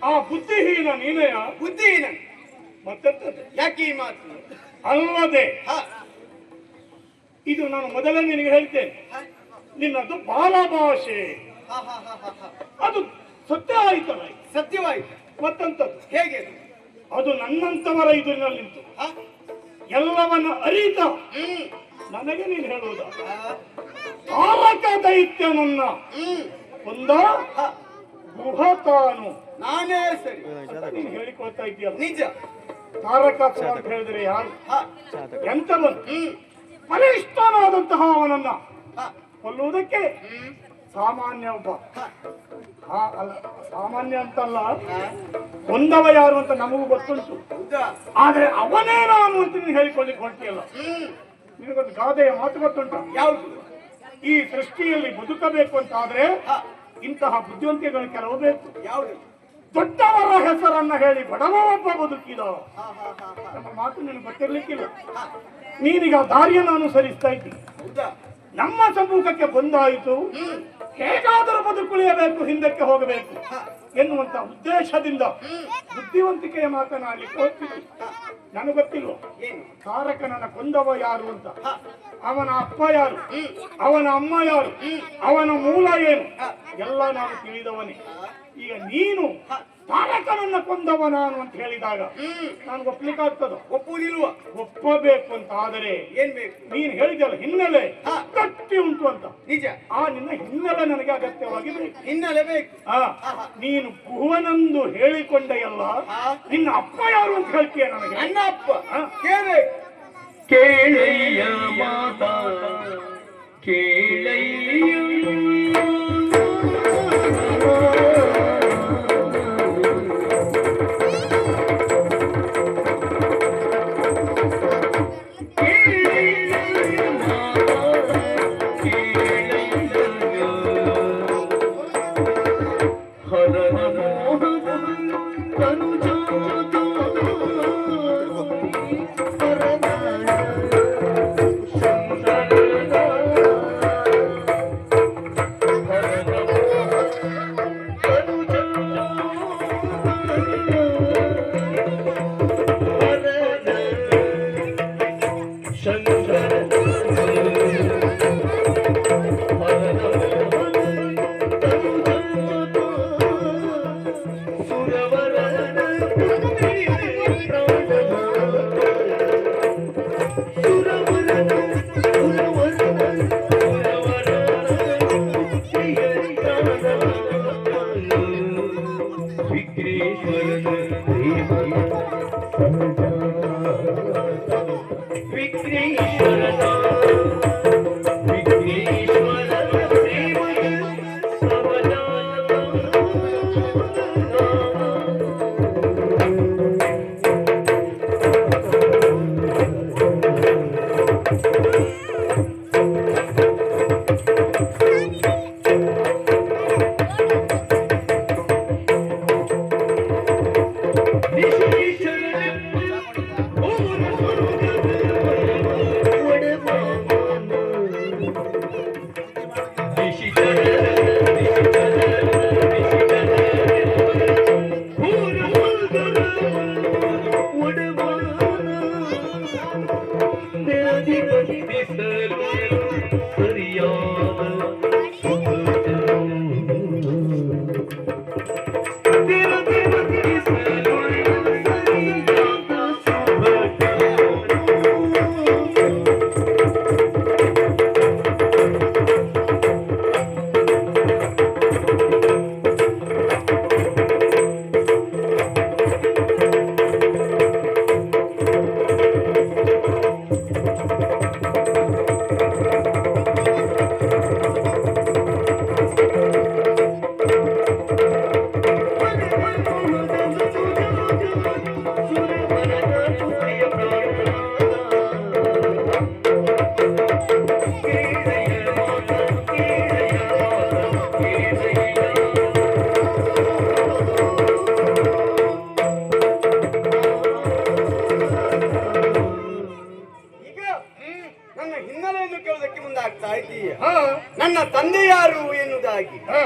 ಆ ಬುದ್ಧಿಹೀನ ನೀನೆಯ ಬುದ್ಧಿಹೀನ ಮತ್ತೆಂತದ್ದು? ಯಾಕೆ ಈ ಮಾತು? ಅಲ್ಲದೆ ಇದು ನಾನು ಮೊದಲೇ ನಿನಗೆ ಹೇಳ್ತೇನೆ, ನಿನ್ನದು ಬಾಲಭಾಷೆ. ಅದು ಸತ್ಯ ಆಯ್ತಲ್ಲ, ಸತ್ಯವಾಯ್ತು. ಮತ್ತಂತದ್ದು ಹೇಗೆ? ಅದು ನನ್ನಂತವರ ಎದುರಿನಲ್ಲಿ ನಿಂತು ಎಲ್ಲವನ್ನ ಅರಿತ ನನಗೆ ನೀನು ಹೇಳುವುದ ತಾರಕ ದೈತ್ಯನನ್ನ ಒಂದ ಗುಹತಾನು ನಾನೇ ಸರಿ ನೀನು ಹೇಳಿಕೊಳ್ತಾ ಇದ್ದೀಯಲ್ಲ. ನಿಜ. ತಾರಕ ಅಂತ ಹೇಳಿದ್ರೆ ಯಾರು? ಎಂತವನು? ಬಲಿಷ್ಠನಾದಂತಹ ಅವನನ್ನ ಕೊಲ್ಲುವುದಕ್ಕೆ ಸಾಮಾನ್ಯ ಒಬ್ಬ, ಸಾಮಾನ್ಯ ಅಂತಲ್ಲ, ಕೊಂದವ ಯಾರು ಅಂತ ನಮಗೂ ಗೊತ್ತುಂಟು. ಆದ್ರೆ ಅವನೇ ನಾನು ಅಂತ ನೀನು ಹೇಳಿಕೊಳ್ಳಿಕ್ಕೆ ಹೊರಟಿಯಲ್ಲ. ನಿನಗೊಂದು ಗಾದೆಯ ಮಾತು ಗೊತ್ತುಂಟ? ಯಾವುದು? ಈ ಸೃಷ್ಟಿಯಲ್ಲಿ ಬದುಕಬೇಕು ಅಂತ ಆದ್ರೆ ಇಂತಹ ಬುದ್ಧಿವಂತಿಕೆಗಳು ಕೆಲವು ಬೇಕು. ಯಾವುದು? ದೊಡ್ಡವರ ಹೆಸರನ್ನ ಹೇಳಿ ಬಡವ ಒಬ್ಬ ಬದುಕಿದ ನಮ್ಮ ಮಾತು ನಿನಗೆ ಗೊತ್ತಿರ್ಲಿಕ್ಕಿಲ್ಲ. ನೀನೀಗ ದಾರಿಯನ್ನು ಅನುಸರಿಸ್ತಾ ಇದ್ದಿ, ನಮ್ಮ ಸಮ್ಮುಖಕ್ಕೆ ಬಂದಾಯಿತು, ಹೇಗಾದರೂ ಬದುಕುಳಿಯಬೇಕು, ಹಿಂದಕ್ಕೆ ಹೋಗಬೇಕು ಎನ್ನುವಂತ ಉದ್ದೇಶದಿಂದ ಬುದ್ಧಿವಂತಿಕೆಯ ಮಾತನಾಡಲಿಕ್ಕೆ ಹೋಗ್ತಿದ್ವಿ. ನನಗೆ ಗೊತ್ತಿಲ್ವ ತಾರಕನನ್ನ ಕೊಂದವ ಯಾರು ಅಂತ, ಅವನ ಅಪ್ಪ ಯಾರು, ಅವನ ಅಮ್ಮ ಯಾರು, ಅವನ ಮೂಲ ಏನು ಎಲ್ಲ ನಾನು ತಿಳಿದವನೇ. ಈಗ ನೀನು ತಾರಕನನ್ನ ಕೊಂದವ ನಾನು ಅಂತ ಹೇಳಿದಾಗ ನಾನು ಒಪ್ಲಿಕ್ಕಾಗ್ತದ? ಒಪ್ಪುವುದಿಲ್ವ? ಒಪ್ಪಬೇಕು ಅಂತ ಆದರೆ ಏನ್ ಬೇಕು? ನೀನು ಹೇಳಿದಲ್ಲ ಹಿನ್ನೆಲೆ ಗಟ್ಟಿ ಉಂಟು ಅಂತ. ನಿಜ. ಆ ನಿನ್ನ ಹಿನ್ನೆಲೆ ನನಗೆ ಅಗತ್ಯವಾಗಿ ಬೇಕು. ಹಿನ್ನೆಲೆ ಬೇಕು. ನೀನು ಭುವನೆಂದು ಹೇಳಿಕೊಂಡೆಯಲ್ಲ, ನಿನ್ನ ಅಪ್ಪ ಯಾರು ಅಂತ ಹೇಳ್ತೀಯ ನನಗೆ? ನನ್ನ ಅಪ್ಪ ಕೇಳಬೇಕು. ಕೇಳಯ್ಯ ಮಾತಾ ಕೇಳಯ್ಯ ತಂದೆ ಯಾರು ಎನ್ನುವುದಾಗಿ. ಹ.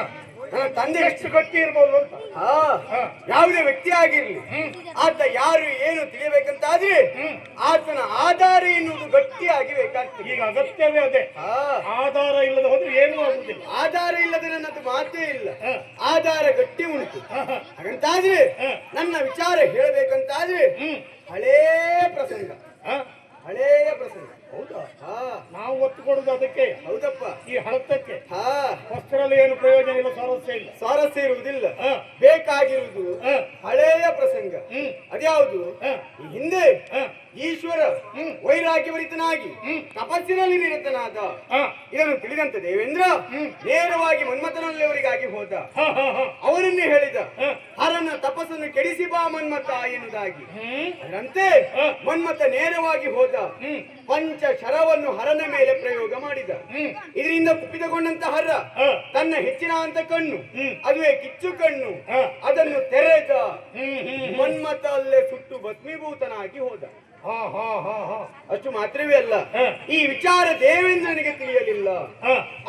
ನನ್ನ ತಂದೆ ಎಷ್ಟು ಗಟ್ಟಿ ಇರ್ಬೋದು ಅಂತ. ಹಾ ಯಾವುದೇ ವ್ಯಕ್ತಿ ಆಗಿರ್ಲಿ ಆತ ಯಾರು ಏನು ತಿಳಿಯಬೇಕಂತಾದ್ರೆ ಆತನ ಆಧಾರ ಎನ್ನುವುದು ಗಟ್ಟಿಯಾಗಿ ಬೇಕಾಗ್ತದೆ. ಈಗ ಅಗತ್ಯವೇ ಅದೇ. ಹಾ ಆಧಾರ ಇಲ್ಲದ ಹೋದ್ರೆ ಏನೂ ಆಗುದಿಲ್ಲ. ಆಧಾರ ಇಲ್ಲದೆ ನನ್ನದು ಮಾತೇ ಇಲ್ಲ. ಆಧಾರ ಗಟ್ಟಿ ಉಂಟು. ಹಾಗಂತಾದ್ರೆ ನನ್ನ ವಿಚಾರ ಹೇಳಬೇಕಂತಾದ್ರೆ ಹಳೇ ಪ್ರಸಂಗ, ಹಳೆಯ ಪ್ರಸಂಗ. ಹೌದಾ? ಹಾ ನಾವು ಒತ್ತು ಕೊಡುದು ಅದಕ್ಕೆ. ಹೌದಪ್ಪ. ಈ ಹಳತಕ್ಕೆ ಹಾ ಹೊಸ್ತರಲ್ಲಿ ಏನು ಪ್ರಯೋಜನ ಇಲ್ಲ, ಸ್ವಾರಸ್ಯ ಇಲ್ಲ. ಸ್ವಾರಸ್ಯ ಇರುವುದಿಲ್ಲ. ಹ. ಬೇಕಾಗಿರುವುದು ಹ. ಹಳೆಯ ಪ್ರಸಂಗ. ಅದ್ಯಾವುದು? ಹ. ಈ ಹಿಂದೆ ಈಶ್ವರ ವೈರಾಗ್ಯವರಿತನಾಗಿ ತಪಸ್ಸಿನಲ್ಲಿ ನಿರತನಾದ. ಇದನ್ನು ತಿಳಿದಂತ ದೇವೇಂದ್ರ ನೇರವಾಗಿ ಮನ್ಮಥನಲ್ಲಿವರಿಗಾಗಿ ಹೋದ. ಅವನನ್ನೇ ಹೇಳಿದ, ಹರನ ತಪಸ್ಸನ್ನು ಕೆಡಿಸಿ ಬಾ ಮನ್ಮಥ ಎನ್ನುವುದಾಗಿ. ಅದರಂತೆ ಮನ್ಮಥ ನೇರವಾಗಿ ಹೋದ. ಪಂಚ ಶರವನ್ನು ಹರನ ಮೇಲೆ ಪ್ರಯೋಗ ಮಾಡಿದ. ಇದರಿಂದ ಕುಪಿತಗೊಂಡಂತ ಹರ ತನ್ನ ಹೆಚ್ಚಿನ ಅಂತ ಕಣ್ಣು, ಅದುವೇ ಕಿಚ್ಚು ಕಣ್ಣು, ಅದನ್ನು ತೆರೆದ. ಮನ್ಮಥ ಅಲ್ಲೇ ಸುಟ್ಟು ಭಸ್ಮೀಭೂತನಾಗಿ ಹೋದ. ಅಷ್ಟು ಮಾತ್ರವೇ ಅಲ್ಲ, ಈ ವಿಚಾರ ದೇವೇಂದ್ರನಿಗೆ ತಿಳಿಯಲಿಲ್ಲ.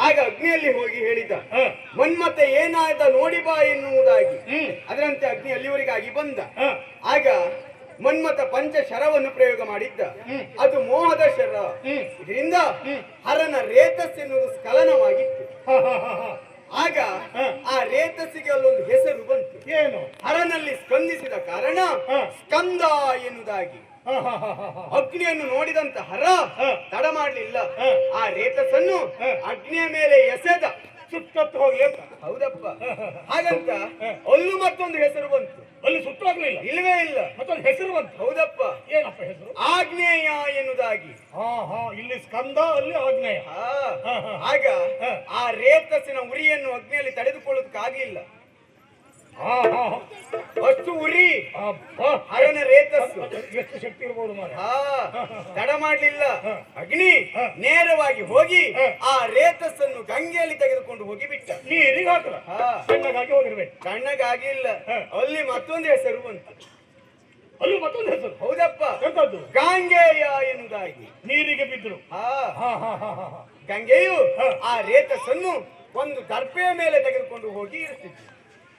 ಆಗ ಅಗ್ನಿಯಲ್ಲಿ ಹೋಗಿ ಹೇಳಿದ, ಮನ್ಮಥ ಏನಾದ ನೋಡಿ ಬಾ ಎನ್ನುವುದಾಗಿ. ಅದರಂತೆ ಅಗ್ನಿ ಅಲ್ಲಿವರೆಗಾಗಿ ಬಂದ. ಆಗ ಮನ್ಮಥ ಪಂಚ ಶರವನ್ನು ಪ್ರಯೋಗ ಮಾಡಿದ್ದ. ಅದು ಮೋಹದ ಶರ. ಇದರಿಂದ ಹರನ ರೇತಸ್ ಎನ್ನುವುದು ಸ್ಖಲನವಾಗಿತ್ತು. ಆಗ ಆ ರೇತಸ್ಸಿಗೆ ಅಲ್ಲೊಂದು ಹೆಸರು ಬಂತು. ಏನು? ಹರನಲ್ಲಿ ಸ್ಪಂದಿಸಿದ ಕಾರಣ ಸ್ಕಂದ ಎನ್ನುವುದಾಗಿ. ಅಗ್ನಿಯನ್ನು ನೋಡಿದಂತ ಹರ ತಡ ಮಾಡಲಿಲ್ಲ. ಆ ರೇತಸ್ಸನ್ನು ಅಗ್ನಿಯ ಮೇಲೆ ಎಸೆದ. ಸುಟ್ಟತ್ತು ಹೋಗ್ಲಿ ಅಂತ. ಹೌದಪ್ಪ. ಹಾಗಂತ ಅಲ್ಲೂ ಮತ್ತೊಂದು ಹೆಸರು ಬಂತು. ಅಲ್ಲಿ ಸುಟ್ಟಾಗ್ಲಿಲ್ಲ? ಇಲ್ಲವೇ ಇಲ್ಲ. ಮತ್ತೊಂದು ಹೆಸರು ಬಂತು. ಹೌದಪ್ಪ. ಏನಪ್ಪ ಹೆಸರು? ಆಗ್ನೇಯ ಎನ್ನುವುದಾಗಿ. ಇಲ್ಲಿ ಸ್ಕಂದ, ಅಲ್ಲಿ ಆಗ್ನೇಯ. ಆಗ ಆ ರೇತಸ್ಸಿನ ಉರಿಯನ್ನು ಅಗ್ನಿಯಲ್ಲಿ ತಡೆದುಕೊಳ್ಳೋದಕ್ಕಾಗಲಿಲ್ಲ. ಅಷ್ಟು ಉರಿ ಹರನ ರೇತಸ್ಸು. ಎಷ್ಟು ಶಕ್ತಿ ಇರ್ಬೋದು ಮಾರ. ತಡ ಮಾಡಲಿಲ್ಲ. ಅಗ್ನಿ ನೇರವಾಗಿ ಹೋಗಿ ಆ ರೇತಸ್ಸನ್ನು ಗಂಗೆಯಲ್ಲಿ ತೆಗೆದುಕೊಂಡು ಹೋಗಿ ಬಿಟ್ಟ. ನೀರಿಗೆ ಹಾಕಲ್ಲ, ಸಣ್ಣಗಾಗಿ ಹೋಗಿರ್ಬೇಕು. ಸಣ್ಣಗಾಗಿಲ್ಲ. ಅಲ್ಲಿ ಮತ್ತೊಂದು ಹೆಸರು ಬಂತು. ಅಲ್ಲಿ ಮತ್ತೊಂದು ಹೆಸರು? ಹೌದಪ್ಪ. ಎಂತದ್ದು? ಗಾಂಗೆಯ ಎನ್ನುವುದಾಗಿ. ನೀರಿಗೆ ಬಿದ್ದರು. ಗಂಗೆಯು ಆ ರೇತಸ್ಸನ್ನು ಒಂದು ದರ್ಪೆಯ ಮೇಲೆ ತೆಗೆದುಕೊಂಡು ಹೋಗಿ ಇರಿಸಿತ್ತು.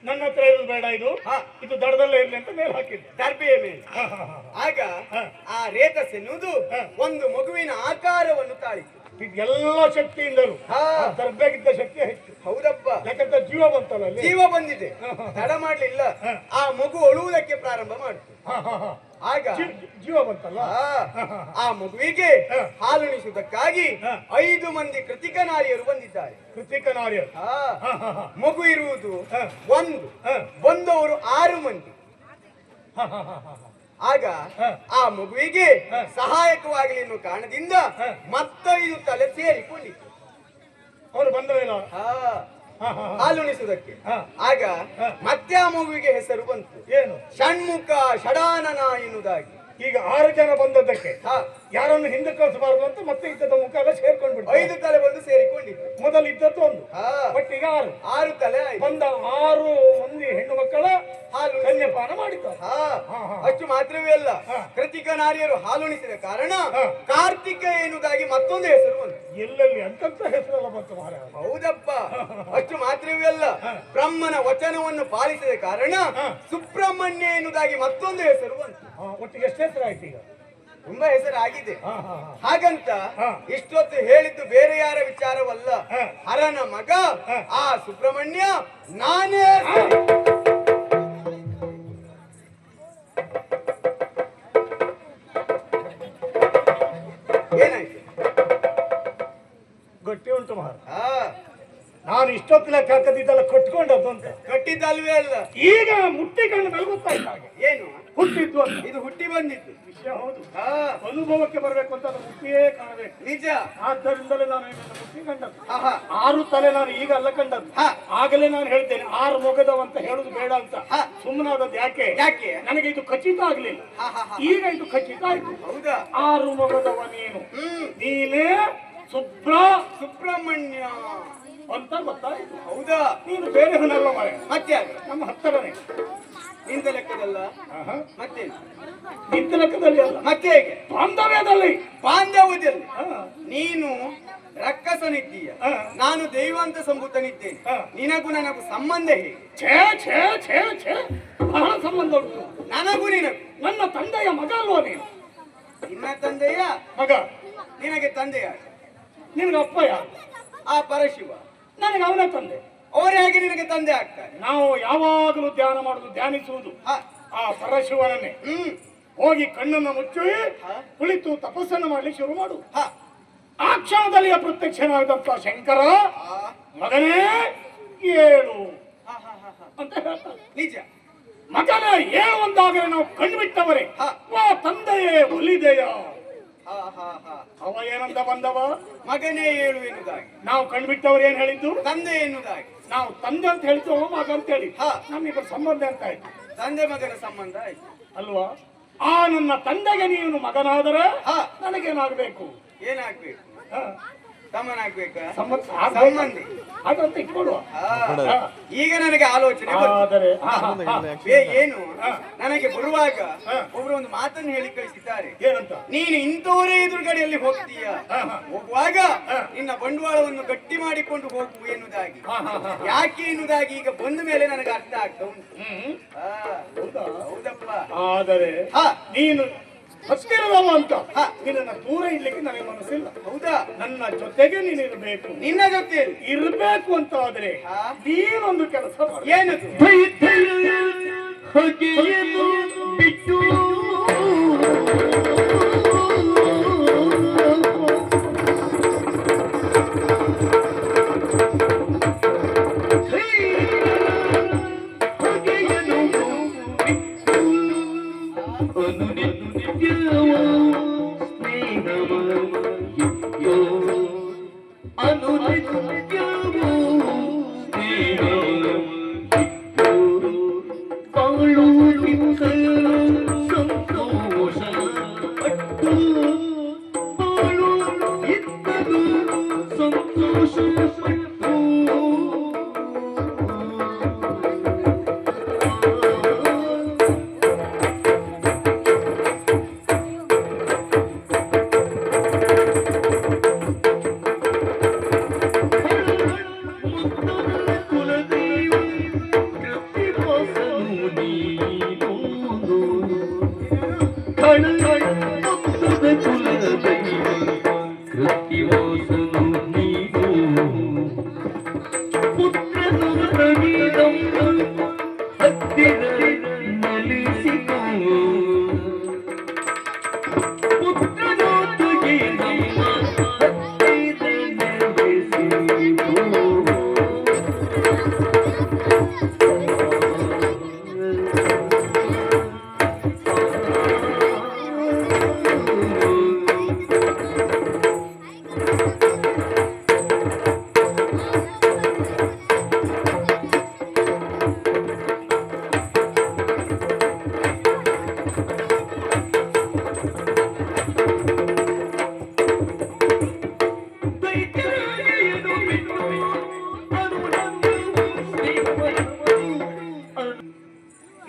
ನನ್ನ ಹತ್ರ ಇರೋದು ಬೇಡ, ಇದು ದಡದಲ್ಲೇ ಇರ್ಲಿ ಅಂತ ಮೇಲೆ ಹಾಕಿದ್ದು ದರ್ಬೆಯ ಮೇಲೆ. ಆಗ ಆ ರೇತಸ್ ಎನ್ನುವುದು ಒಂದು ಮಗುವಿನ ಆಕಾರವನ್ನು ತಾಳಿತು. ಎಲ್ಲ ಶಕ್ತಿಯಿಂದಲೂ ದರ್ಬೆಗಿದ್ದ ಶಕ್ತಿ ಹೆಚ್ಚು. ಹೌದಪ್ಪ. ಯಾಕಂದ್ರೆ ಜೀವ ಬಂತಲ್ಲ, ಜೀವ ಬಂದಿದೆ. ತಡ ಮಾಡ್ಲಿಲ್ಲ. ಆ ಮಗು ಅಳುವುದಕ್ಕೆ ಪ್ರಾರಂಭ ಮಾಡಿತು. ಆಗ ಜೀವ ಬಂತಲ್ಲ, ಆ ಮಗುವಿಗೆ ಹಾಲುಣಿಸುವುದಕ್ಕಾಗಿ 5 ಮಂದಿ ಕೃತಿಕ ನಾರಿಯರು ಬಂದಿದ್ದಾರೆ. ಕೃತಿಕ ನಾರಿಯರು. ಮಗು ಇರುವುದು 1, ಬಂದವರು 6 ಮಂದಿ. ಆಗ ಆ ಮಗುವಿಗೆ ಸಹಾಯಕವಾಗಲಿ ಎನ್ನುವ ಕಾರಣದಿಂದ 5 ತಲೆ ಸೇರಿಕೊಂಡಿತ್ತು ಅವರು ಬಂದ ಮೇಲೆ ಹಾಲುಣಿಸುವುದಕ್ಕೆ. ಆಗ ಮತ್ತೆ ಆ ಮಗುವಿಗೆ ಹೆಸರು ಬಂತು. ಏನು? ಷಣ್ಮುಖ ಷಡಾನನ ಎನ್ನುವುದಾಗಿ. ಈಗ 6 ಜನ ಬಂದದ್ದಕ್ಕೆ ಯಾರನ್ನು ಹಿಂದೆ ಕಳಿಸಬಾರದು ಅಂತ ಮತ್ತೆ ಇದ್ದದ ಮುಖ ಎಲ್ಲ ಸೇರ್ಕೊಂಡ್ಬಿಟ್ಟು 5 ತಲೆ ಬಂದು ಸೇರಿಕೊಂಡಿತ್ತು. ಮೊದಲು ಇದ್ದದ್ದು 1, ಒಟ್ಟಿಗ 6 ತಲೆ ಬಂದ 6 ಮಂದಿ ಹೆಣ್ಣು ಮಕ್ಕಳ ಹಾಲು ಕನ್ಯಪಾನ ಮಾಡಿದ್ದಾರೆ. ಅಷ್ಟು ಮಾತ್ರವೇ ಅಲ್ಲ, ಕೃತಿಕ ನಾರಿಯರು ಹಾಲುಣಿಸಿದ ಕಾರಣ ಕಾರ್ತಿಕ ಎನ್ನುವುದಾಗಿ ಮತ್ತೊಂದು ಹೆಸರು ಬಂತು. ಎಲ್ಲೆಲ್ಲಿ ಅಂತಂತ ಹೆಸರೆಲ್ಲ ಬಂತು ಮಹಾರಾಜ. ಹೌದಪ್ಪ. ಅಷ್ಟು ಮಾತ್ರವೇ ಅಲ್ಲ, ಬ್ರಹ್ಮನ ವಚನವನ್ನು ಪಾಲಿಸಿದ ಕಾರಣ ಸುಬ್ರಹ್ಮಣ್ಯ ಎನ್ನುವುದಾಗಿ ಮತ್ತೊಂದು ಹೆಸರು ಬಂತು. ಒಟ್ಟಿಗೆ ಎಷ್ಟು ಹೆಸರು ಆಯ್ತು? ಈಗ ತುಂಬಾ ಹೆಸರಾಗಿದೆ. ಹಾಗಂತ ಇಷ್ಟೊತ್ತು ಹೇಳಿದ್ದು ಬೇರೆ ಯಾರ ವಿಚಾರವಲ್ಲ, ಹರನ ಮಗ ಆ ಸುಬ್ರಹ್ಮಣ್ಯ ನಾನೇ. ಏನಾಯ್ತು? ಗಟ್ಟಿ ಉಂಟು ಮಹಾರಾಜ. ನಾನು ಇಷ್ಟೊತ್ತು ಲೆಕ್ಕ ಹಾಕದಿದ್ದಲ್ಲ, ಕಟ್ಕೊಂಡದ್ದು ಅಂತ. ಕಟ್ಟಿದ್ದಲ್ವೇ ಅಲ್ಲ, ಈಗ ಮುಟ್ಟಿಕೊಂಡು ಮೇಲೆ ಗೊತ್ತಾಯ್ತು. ಹಾಗೆ ಏನು ಹುಟ್ಟಿದ್ದು ಅಂತ. ಇದು ಹುಟ್ಟಿ ಬಂದಿತ್ತು ವಿಷಯ. ಹೌದು, ಅನುಭವಕ್ಕೆ ಬರಬೇಕು ಅಂತ ಅದು ಮುಟ್ಟಿಯೇ ಕಾಣಬೇಕು. ನಿಜ. ಆದ್ದರಿಂದಲೇ ನಾನು ಇದನ್ನು ಮುಟ್ಟಿ ಕಂಡದ್ದು. 6 ತಲೆ ನಾನು ಈಗ ಅಲ್ಲ ಕಂಡದ್ದು. ಆಗಲೇ ನಾನು ಹೇಳ್ತೇನೆ 6 ಮೊಗದವಂತ ಹೇಳುದು ಬೇಡ ಅಂತ. ಸುಮ್ಮನಾದದ್ದು ಯಾಕೆ? ನನಗೆ ಇದು ಖಚಿತ ಆಗ್ಲಿಲ್ಲ. ಈಗ ಇದು ಖಚಿತ ಆಯ್ತು. ಹೌದಾ? 6 ಮೊಗದವ ನೀನು, ನೀನೇ ಸುಬ್ರಹ್ಮಣ್ಯ ಅಂತ ಗೊತ್ತಾಯ್ತು. ಹೌದಾ? ನೀನು ಬೇರೆಯವನಲ್ಲ ಮಾರೆ, ಮತ್ತೆ ನಮ್ಮ ಹತ್ತಿರನೇ. ನಿಂದ ಲೆಕ್ಕದಲ್ಲ, ಮತ್ತೆ ನಿಂತ ಲೆಕ್ಕದಲ್ಲಿ ಅಲ್ಲ, ಮತ್ತೆ ಹೇಗೆ? ಬಾಂಧವ್ಯದಲ್ಲಿ. ಬಾಂಧವ್ಯದಲ್ಲಿ ನೀನು ರಕ್ಕಸನಿದ್ದೀಯ, ಹ. ನಾನು ದೈವಾಂತ ಸಂಭೂತನಿದ್ದೇನೆ. ಹ. ನಿನಗೂ ನನಗೂ ಸಂಬಂಧ ಹೇಗೆ? ಛೇ ಛೇ ಛೇ ಛೇ, ಬಹಳ ಸಂಬಂಧ ಉಂಟು. ನನಗೂ ನಿನಗೂ ನನ್ನ ತಂದೆಯ ಮಗ ಅಲ್ವಾ ನೀನು? ನಿನ್ನ ತಂದೆಯ ಮಗ. ನಿನಗೆ ತಂದೆಯ ನಿನಗೆ ಅಪ್ಪ ಯಾರು? ಆ ಪರಶಿವ. ನನಗೆ ಅವನ ತಂದೆ. ಅವರು ಹೇಗೆ ನಿನಗೆ ತಂದೆ ಆಗ್ತಾರೆ? ನಾವು ಯಾವಾಗಲೂ ಧ್ಯಾನ ಮಾಡುದು, ಧ್ಯಾನಿಸುವುದು ಹ. ಆ ಪರಶಿವನನ್ನೇ. ಹೋಗಿ ಕಣ್ಣನ್ನು ಮುಚ್ಚಿ ಕುಳಿತು ತಪಸ್ಸನ್ನು ಮಾಡ್ಲಿಕ್ಕೆ ಶುರು ಮಾಡು. ಹ. ಆ ಕ್ಷಣದಲ್ಲಿ ಪ್ರತ್ಯಕ್ಷನಾದಂತ ಶಂಕರ, ಆ. ಮಗನೇ ಏಳು ಹ, ಹ, ಹ, ಹ. ಅಂತ ಹೇಳ್ತಾನೆ. ನಿಜ. ಮಗನೇ ಏಳು ಒಂದಾಗಲೇ ನಾವು ಕಣ್ಣು ಬಿಟ್ಟವರೇ, ಹ. ಓ ತಂದೆಯೇ ಒಲಿದೆಯ. ಹ, ಹ, ಹ. ಅವ ಏನಂತ ಬಂದವ? ಮಗನೇ ಏಳು ಎನ್ನುವುದಾಗಿ. ನಾವು ಕಣ್ಣು ಬಿಟ್ಟವರು ಏನ್ ಹೇಳಿದ್ದು? ತಂದೆ ಎನ್ನುವುದಾಗಿ. ನಾವು ತಂದೆ ಅಂತ ಹೇಳಿದ್ದು, ಅವ ಮಗ ಅಂತ ಹೇಳಿ. ಹ. ನಮ್ಮಿಬ್ಬರ ಸಂಬಂಧ ಅಂತ ಆಯ್ತು ತಂದೆ ಮಗನ ಸಂಬಂಧ ಆಯ್ತು ಅಲ್ವಾ? ಆ ನನ್ನ ತಂದೆಗೆ ನೀನು ಮಗನಾದರೆ ಹ. ನನಗೇನಾಗಬೇಕು? ಏನಾಗ್ಬೇಕು? ತಮ್ಮನಾಗ್ಬೇಕಾ? ಸಂಬಂಧಿ ಅದಂತ ಇಟ್ಕೊಡುವ. ಆ. ಈಗ ನನಗೆ ಆಲೋಚನೆ ಬಂತು. ಆದರೆ ಏನು ನನಗೆ ಬರುವಾಗ ಒಬ್ರು ಒಂದು ಮಾತನ್ನು ಹೇಳಿ ಕಳಿಸಿದ್ದಾರೆ. ಏನಂತ? ನೀನು ಇಂಥವರೇ ಎದುರುಗಡೆಯಲ್ಲಿ ಹೋಗ್ತೀಯ, ಹೋಗುವಾಗ ನಿನ್ನ ಬಂಡವಾಳವನ್ನು ಗಟ್ಟಿ ಮಾಡಿಕೊಂಡು ಹೋಗು ಎನ್ನುವುದಾಗಿ. ಯಾಕೆ ಎನ್ನುವುದಾಗಿ ಈಗ ಬಂದ ಮೇಲೆ ನನಗೆ ಅರ್ಥ ಆಗ್ತಾ ಉಂಟು. ಹೌದಪ್ಪ. ಆದರೆ ಹ. ನೀನು ಹತ್ತಿರದವ ಅಂತ ನಿನ್ನ ದೂರ ಇಡ್ಲಿಕ್ಕೆ ನನಗೆ ಮನಸ್ಸಿಲ್ಲ. ಹೌದಾ? ನನ್ನ ಜೊತೆಗೆ ನೀನು ಇರಬೇಕು. ನಿನ್ನ ಜೊತೆ ಇರಬೇಕು ಅಂತ ಆದ್ರೆ ನೀನೊಂದು ಕೆಲಸ ಮಾಡು. ಏನದು? ಹೊಗೆಯನ್ನು ಬಿಟ್ಟು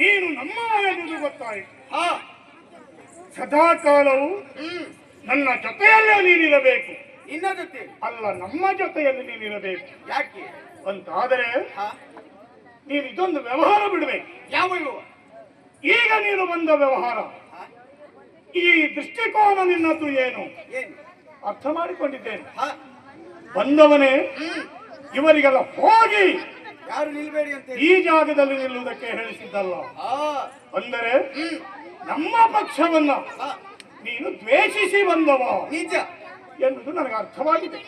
ನೀನು ನಮ್ಮವನೆಂದು ಗೊತ್ತಾಯಿತು. ಸದಾ ಕಾಲವು ನನ್ನ ಜೊತೆಯಲ್ಲೇ ನೀನಿರಬೇಕು. ನಿನ್ನ ಜೊತೆ ಅಲ್ಲ, ನಮ್ಮ ಜೊತೆಯಲ್ಲಿ ನೀನಿರಬೇಕು ಯಾಕೆ ಅಂತಾದರೆ ನೀನು ಇದೊಂದು ವ್ಯವಹಾರ ಬಿಡಬೇಕು. ಯಾವ ಈಗ ನೀನು ಬಂದ ವ್ಯವಹಾರ, ಈ ದೃಷ್ಟಿಕೋನ ನಿನ್ನದು ಏನು ಏನು ಅರ್ಥ ಮಾಡಿಕೊಂಡಿದ್ದೇನೆ. ಬಂದವನೇ ಇವರಿಗೆಲ್ಲ ಹೋಗಿ ಯಾರು ನಿಲ್ಬೇಡಿ ಅಂತ ಈ ಜಾಗದಲ್ಲಿ ನಿಲ್ಲುವುದಕ್ಕೆ ಹೇಳಿಸಿದ್ದಲ್ಲ. ಅಂದರೆ ನಮ್ಮ ಪಕ್ಷವನ್ನ ನೀನು ದ್ವೇಷಿಸಿ ಬಂದವ ನಿಜ ಎನ್ನುವುದು ನನಗೆ ಅರ್ಥವಾಗಿದೆ.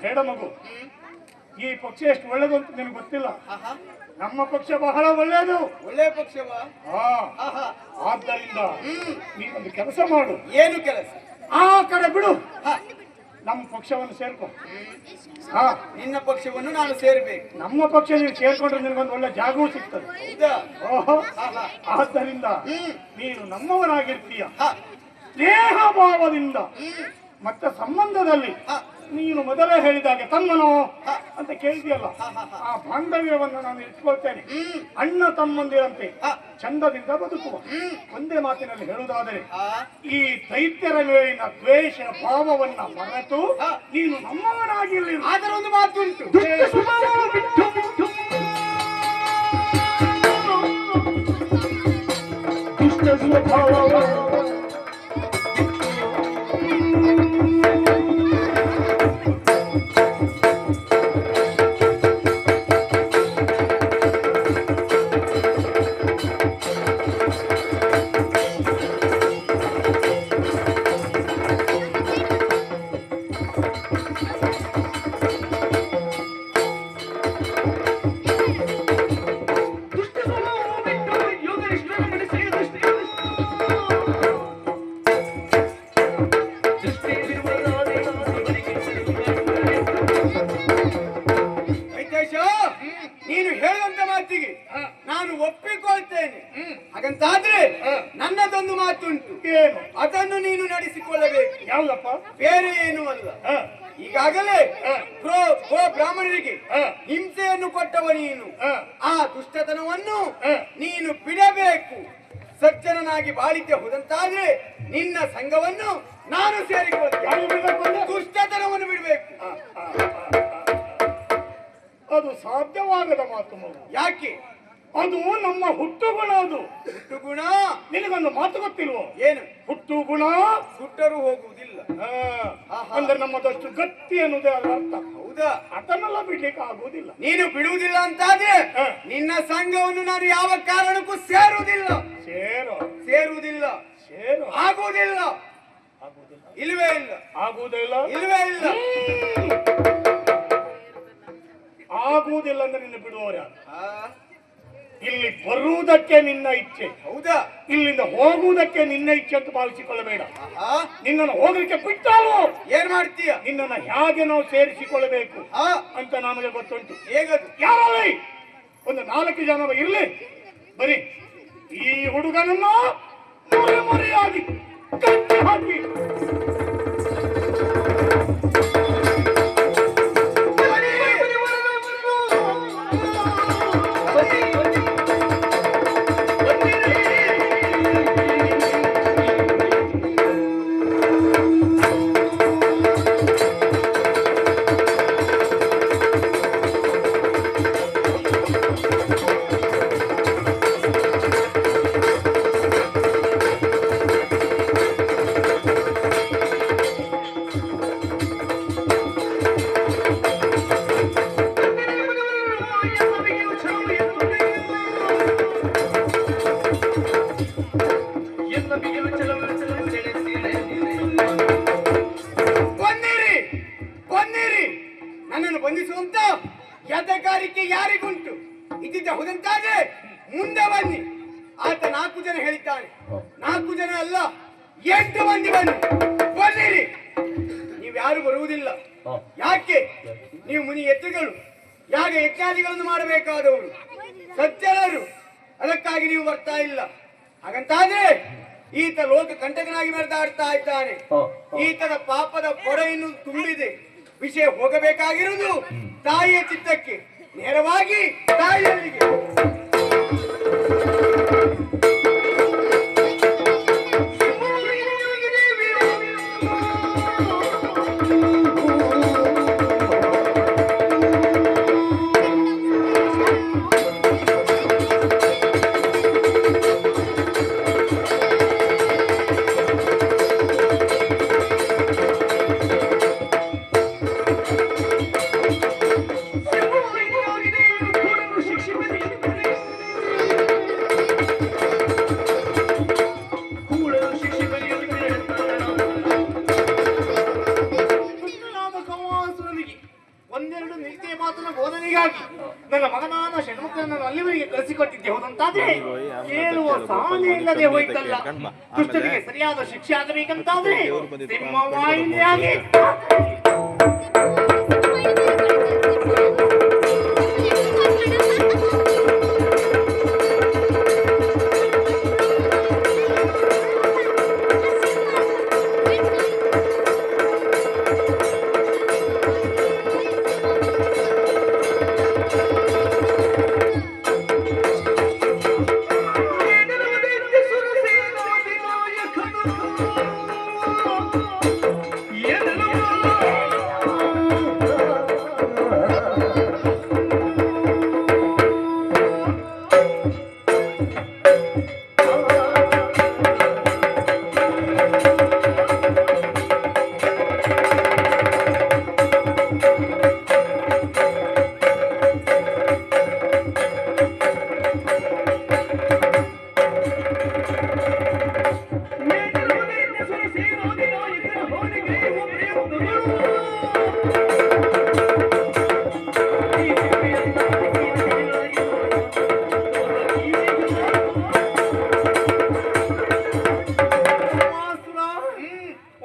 ಹೇಳ ಮಗು, ಈ ಪಕ್ಷ ಎಷ್ಟು ಒಳ್ಳೆದು ಅಂತ ನಿನಗೆ ಗೊತ್ತಿಲ್ಲ. ನಮ್ಮ ಪಕ್ಷ ಬಹಳ ಒಳ್ಳೆಯದು. ಒಳ್ಳೆ ಪಕ್ಷವಾ? ಆದ್ದರಿಂದ ನೀನೊಂದು ಕೆಲಸ ಮಾಡು. ಏನು ಕೆಲಸ? ಆ ಕಡೆ ಬಿಡು, ನಮ್ಮ ಪಕ್ಷವನ್ನು ಸೇರ್ಕೊ. ನಿನ್ನ ಪಕ್ಷವನ್ನು ನಾನು ಸೇರ್ಬೇಕು. ನಮ್ಮ ಪಕ್ಷ ನೀನು ಸೇರ್ಕೊಂಡ್ರೆ ನಿನಗೊಂದು ಒಳ್ಳೆ ಜಾಗವೂ ಸಿಗ್ತದೆ. ಹೌದಾ? ಓಹೋ, ಆದ್ದರಿಂದ ನೀನು ನಮ್ಮವನಾಗಿರ್ತೀಯ. ಸ್ನೇಹ ಭಾವದಿಂದ ಮತ್ತೆ ಸಂಬಂಧದಲ್ಲಿ ನೀನು ಮೊದಲೇ ಹೇಳಿದಾಗೆ ತಮ್ಮನೋ ಅಂತ ಕೇಳಿದೆಯಲ್ಲ, ಆ ಬಾಂಧವ್ಯವನ್ನು ನಾನು ಇಟ್ಕೊಳ್ತೇನೆ. ಅಣ್ಣ ತಮ್ಮಂದಿರಂತೆ ಚಂದದಿಂದ ಬದುಕುವ. ಒಂದೇ ಮಾತಿನಲ್ಲಿ ಹೇಳುವುದಾದರೆ, ಈ ದೈತ್ಯರ ಮೇಲಿನ ದ್ವೇಷ ಭಾವವನ್ನ ಮರೆತು ನೀನು ನಮ್ಮವನಾಗಿರಲಿಲ್ಲ. ಅದರ ಒಂದು ಮಾತು ಉಂಟು. ದುಷ್ಟ ಸ್ವಭಾವ ನೀನು ಹೇಳುವಂತ ಮಾತಿಗೆ ನಾನು ಒಪ್ಪಿಕೊಳ್ತೇನೆ. ಹಾಗಂತಾದ್ರೆ ನನ್ನದೊಂದು ಮಾತುಂಟು, ಏನು? ಅದನ್ನು ನೀನು ನಡೆಸಿಕೊಳ್ಳಬೇಕು. ಯಾವ್ದಪ್ಪ? ಬೇರೆ ಏನು ಅಲ್ಲ. ಈಗಾಗಲೇ ಗೋ ಬ್ರಾಹ್ಮಣರಿಗೆ ಹಿಂಸೆಯನ್ನು ಕೊಟ್ಟವ ನೀನು. ಆ ದುಷ್ಟತನವನ್ನು ನೀನು ಬಿಡಬೇಕು. ಸಜ್ಜನನಾಗಿ ಬಾಳಿಕೆ ಹೋದಂತಾದ್ರೆ ನಿನ್ನ ಸಂಘವನ್ನು ನಾನು ಸೇರಿಕೊಳ್ಳುತ್ತೇನೆ. ದುಷ್ಟತನವನ್ನು ಬಿಡಬೇಕು. ಅದು ಸಾಧ್ಯವಾಗದ ಮಾತು ಮಗು. ಯಾಕೆ? ಅದು ನಮ್ಮ ಹುಟ್ಟು ಗುಣ. ಅದು ಹುಟ್ಟು ಗುಣ. ನಿನಗೊಂದು ಮಾತು ಗೊತ್ತಿಲ್ವೋ? ಏನು? ಹುಟ್ಟು ಗುಣ ಸುಟ್ಟರೂ ಹೋಗುವುದಿಲ್ಲ. ಅಂದ್ರೆ ನಮ್ಮದಷ್ಟು ಗಟ್ಟಿ ಅನ್ನೋದೇ ಅದರ ಅರ್ಥ. ಹೌದಾ? ಅದನ್ನೆಲ್ಲ ಬಿಡ್ಲಿಕ್ಕೆ ಆಗುವುದಿಲ್ಲ. ನೀನು ಬಿಡುವುದಿಲ್ಲ ಅಂತಾದ್ರೆ ನಿನ್ನ ಸಂಘವನ್ನು ನಾನು ಯಾವ ಕಾರಣಕ್ಕೂ ಸೇರುವುದಿಲ್ಲ. ಸೇರುವುದಿಲ್ಲ. ಆಗುವುದಿಲ್ಲ. ಇಲ್ವೇ ಇಲ್ಲ. ಆಗುವುದಿಲ್ಲ. ಇಲ್ವೇ ಇಲ್ಲ. ಆಗುವುದಿಲ್ಲ ಅಂದ್ರೆ ನಿನ್ನ ಬಿಡುವವರ. ಇಲ್ಲಿ ಬರುವುದಕ್ಕೆ ನಿನ್ನ ಇಚ್ಛೆ. ಹೌದಾ? ಇಲ್ಲಿಂದ ಹೋಗುವುದಕ್ಕೆ ನಿನ್ನ ಇಚ್ಛೆ ಅಂತ ಭಾವಿಸಿಕೊಳ್ಳಬೇಡ. ನಿನ್ನನ್ನು ಹೋಗ್ಲಿಕ್ಕೆ ಬಿಟ್ಟಾಲು ಏನ್ ಮಾಡ್ತೀಯ? ನಿನ್ನನ್ನು ಹೇಗೆ ನಾವು ಸೇರಿಸಿಕೊಳ್ಳಬೇಕು ಅಂತ ನಮಗೆ ಗೊತ್ತುಂಟು. ಹೇಗದು? ಯಾರಲ್ಲಿ ಒಂದು 4 ಜನ ಇರ್ಲಿ, ಬರೀ ಈ ಹುಡುಗನನ್ನು ಮೊರೆಯಾಗಿ ಕಟ್ಟಿ ಹಾಕಿ ನನ್ನನ್ನು ಬಂಧಿಸುವಂತ ಯಥಗಾರಿಕೆ ಯಾರಿಗುಂಟು? ಇದ್ದಿದ್ದ ಹೋದಂತಾದ್ರೆ ಮುಂದೆ ಬನ್ನಿ. ಆತ 4 ಜನ ಹೇಳಿದ್ದಾನೆ. 4 ಜನ ಅಲ್ಲ, 8 ಮಂದಿ ಬನ್ನಿ. ಬನ್ನಿರಿ. ನೀವ್ಯಾರು ಬರುವುದಿಲ್ಲ. ಯಾಕೆ? ನೀವು ಮುನಿ ಎತ್ತುಗಳು, ಯಾಗ ಯಜ್ಞಾದಿಗಳನ್ನು ಮಾಡಬೇಕಾದವರು, ಸಜ್ಜನರು. ಅದಕ್ಕಾಗಿ ನೀವು ಬರ್ತಾ ಇಲ್ಲ. ಹಾಗಂತಾದ್ರೆ ಈತ ಲೋಕ ಕಂಟಕನಾಗಿ ಮೆರೆದಾಡ್ತಾ ಇದ್ದಾನೆ. ಈತನ ಪಾಪದ ಕೊಡೆಯನ್ನು ತುಂಬಿದೆ. ವಿಷಯ ಹೋಗಬೇಕಾಗಿರುವುದು ತಾಯಿಯ ಚಿತ್ತಕ್ಕೆ, ನೇರವಾಗಿ ತಾಯಿಯಲ್ಲಿಗೆ. ಒಂದೆರಡು ನಿತ್ಯ ಮಾತನ್ನ ಬೋಧನೆಗಾಗಿ ನನ್ನ ಮಗನಾದ ಷಣ್ಮುಖನನ್ನು ಅಲ್ಲಿವರೆಗೆ ಕಳಿಸಿಕೊಟ್ಟಿದ್ದೆ. ಹೋದಂತಾದ್ರೆ ಕೇಳುವ ಸಾಧನೆ ಇಲ್ಲದೆ ಹೋಯ್ತಲ್ಲ. ದುಷ್ಟರಿಗೆ ಸರಿಯಾದ ಶಿಕ್ಷೆ ಆಗಬೇಕಂತಾದ್ರೆ ಸಿಂಹವಾಹಿನಿಯಾಗಿ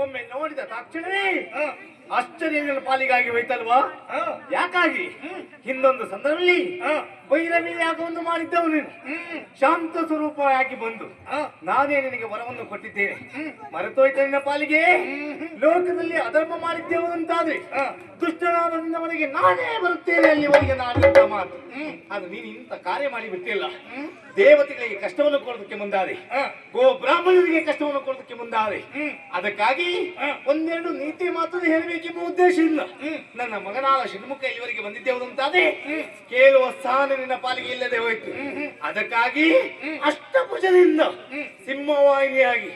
ಒಮ್ಮೆ ನೋಡಿದ ತಕ್ಷಣವೇ ಆಶ್ಚರ್ಯ ನನ್ನ ಪಾಲಿಗಾಗಿ ಹೋಯ್ತಲ್ವಾ? ಯಾಕಾಗಿ ಹಿಂದೊಂದು ಸಂದರ್ಭದಲ್ಲಿ ಭೈರವಿ ಯಾಗವನ್ನು ಮಾಡಿದ್ದವು ನೀನು ಶಾಂತ ಸ್ವರೂಪವಾಗಿ ಬಂದು ನಾನೇ ನಿನಗೆ ವರವನ್ನು ಕೊಟ್ಟಿದ್ದೇನೆ. ಮರೆತೋಯ್ತ ನಿನ್ನ ಪಾಲಿಗೆ ಲೋಕದಲ್ಲಿ ಅಧರ್ಮ ಮಾಡಿದ್ದೆವು ಅಂತಾದ್ರೆ ದುಷ್ಟನಾದವನಿಗೆ ನಾನೇ ಬರುತ್ತೇನೆ ಅಲ್ಲಿವರೆಗೆ ನಾನು ಮಾತು. ಅದು ನೀನು ಇಂಥ ಕಾರ್ಯ ಮಾಡಿ ಬಿಟ್ಟಿಲ್ಲ. ದೇವತೆಗಳಿಗೆ ಕಷ್ಟವನ್ನು ಕೊಡೋದಕ್ಕೆ ಮುಂದಾದೆ, ಗೋ ಬ್ರಾಹ್ಮಣರಿಗೆ ಕಷ್ಟವನ್ನು ಕೊಡೋದಕ್ಕೆ ಮುಂದಾದೆ. ಅದಕ್ಕಾಗಿ ಒಂದೆರಡು ನೀತಿ ಮಾತು ಹೇಳಬೇಕೆಂಬ ಉದ್ದೇಶ ಇಲ್ಲ. ನನ್ನ ಮಗನಾದ ಷಣ್ಮುಖ ಇಲ್ಲಿವರೆಗೆ ಬಂದಿದ್ದೇವೆ ಅಂತಾದ್ರೆ ಕೇಳುವ ಸ್ಥಾನ ನಿನ್ನ ಪಾಲಿಗೆ ಇಲ್ಲದೆ ಹೋಯ್ತು. ಅದಕ್ಕಾಗಿ ಅಷ್ಟಭುಜದಿಂದ ಸಿಂಹವಾಹಿನಿಯಾಗಿ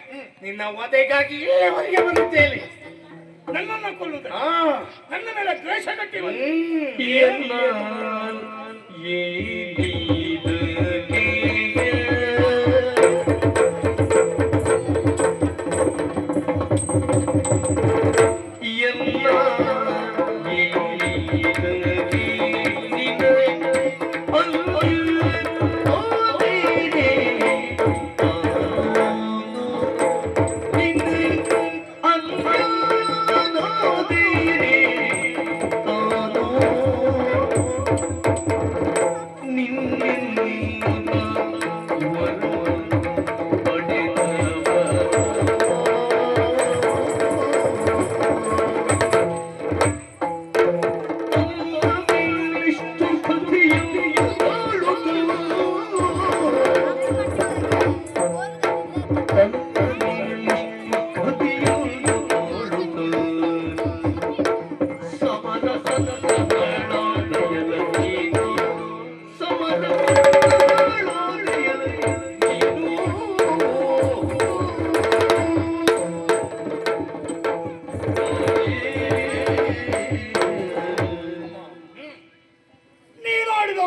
ನಿನ್ನ ವಧೆಗಾಗಿ ಇಲ್ಲಿವರೆಗೆ ಬಂದಿದ್ದೇನೆ. ನನ್ನನ್ನು ಕೊಲ್ಲುವುದು, ನನ್ನ ಮೇಲೆ ದ್ವೇಷ ಕಟ್ಟಿರುವ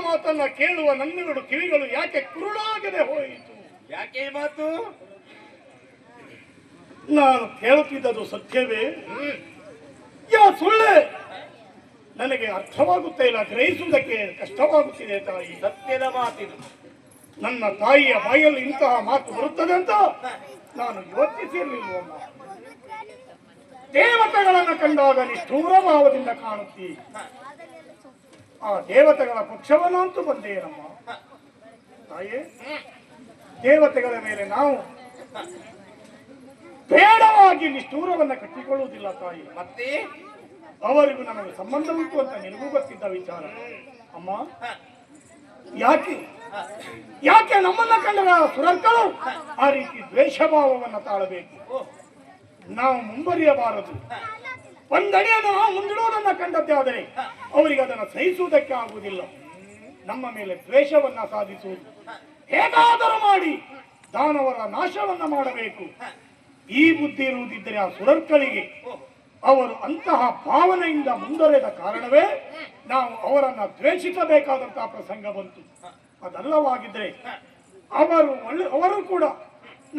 ಮಾತನ್ನ ಕೇಳುವ ನನ್ನೆರಡು ಕಿವಿಗಳು ಯಾಕೆ ಕುರುಡಾಗದೆ ಹೋಯಿತು? ಯಾಕೆ ಈ ಮಾತು? ನಾನು ಕೇಳುತ್ತಿದ್ದದು ಸತ್ಯವೇ ಯಾ ಸುಳ್ಳೆ? ನನಗೆ ಅರ್ಥವಾಗುತ್ತಾ ಇಲ್ಲ, ಗ್ರಹಿಸುವುದಕ್ಕೆ ಕಷ್ಟವಾಗುತ್ತಿದೆ ತಾಯಿ. ಸತ್ಯದ ಮಾತಿದು. ನನ್ನ ತಾಯಿಯ ಬಾಯಲ್ಲಿ ಇಂತಹ ಮಾತು ಬರುತ್ತದೆ ಅಂತ ನಾನು ಯೋಚಿಸಿರಲಿಲ್ಲವಮ್ಮ. ದೇವತೆಗಳನ್ನು ಕಂಡಾಗ ನಿಷ್ಠೂರ ಭಾವದಿಂದ ಕಾಣುತ್ತೀ. ಆ ದೇವತೆಗಳ ಪಕ್ಷವನ್ನಂತೂ ಬಂದೇನಮ್ಮ ತಾಯೇ. ದೇವತೆಗಳ ಮೇಲೆ ನಾವು ಬೇಡವಾಗಿ ನಿಷ್ಠೂರವನ್ನ ಕಟ್ಟಿಕೊಳ್ಳುವುದಿಲ್ಲ ತಾಯಿ. ಮತ್ತೆ ಅವರಿಗೂ ನಮಗೆ ಸಂಬಂಧ ಉಂಟು ಅಂತ ನಿನಗೂ ಗೊತ್ತಿದ್ದ ವಿಚಾರ ಅಮ್ಮ. ಯಾಕೆ ಯಾಕೆ ನಮ್ಮನ್ನ ಕಂಡ ಸುರರ್ಗಳು ಆ ರೀತಿ ದ್ವೇಷ ಭಾವವನ್ನ ತಾಳಬೇಕು? ನಾವು ಮುಂಬರಿಯಬಾರದು. ಒಂದಡಿಯನ್ನು ನಾವು ಮುಂದಿಡುವುದನ್ನ ಕಂಡದ್ದೇ ಆದರೆ ಅವರಿಗೆ ಅದನ್ನು ಸಹಿಸುವುದಕ್ಕೆ ಆಗುವುದಿಲ್ಲ. ನಮ್ಮ ಮೇಲೆ ದ್ವೇಷವನ್ನ ಸಾಧಿಸುವುದು, ಹೇಗಾದರೂ ಮಾಡಿ ದಾನವರ ನಾಶವನ್ನ ಮಾಡಬೇಕು, ಈ ಬುದ್ಧಿ ಇರುವುದಿದ್ದರೆ ಆ ಸುರರ್ಗಳಿಗೆ ಅವರು ಅಂತಹ ಭಾವನೆಯಿಂದ ಮುಂದುವರೆದ ಕಾರಣವೇ ನಾವು ಅವರನ್ನ ದ್ವೇಷಿಸಬೇಕಾದಂತಹ ಪ್ರಸಂಗ ಬಂತು. ಅದಲ್ಲವಾಗಿದ್ರೆ ಅವರು ಕೂಡ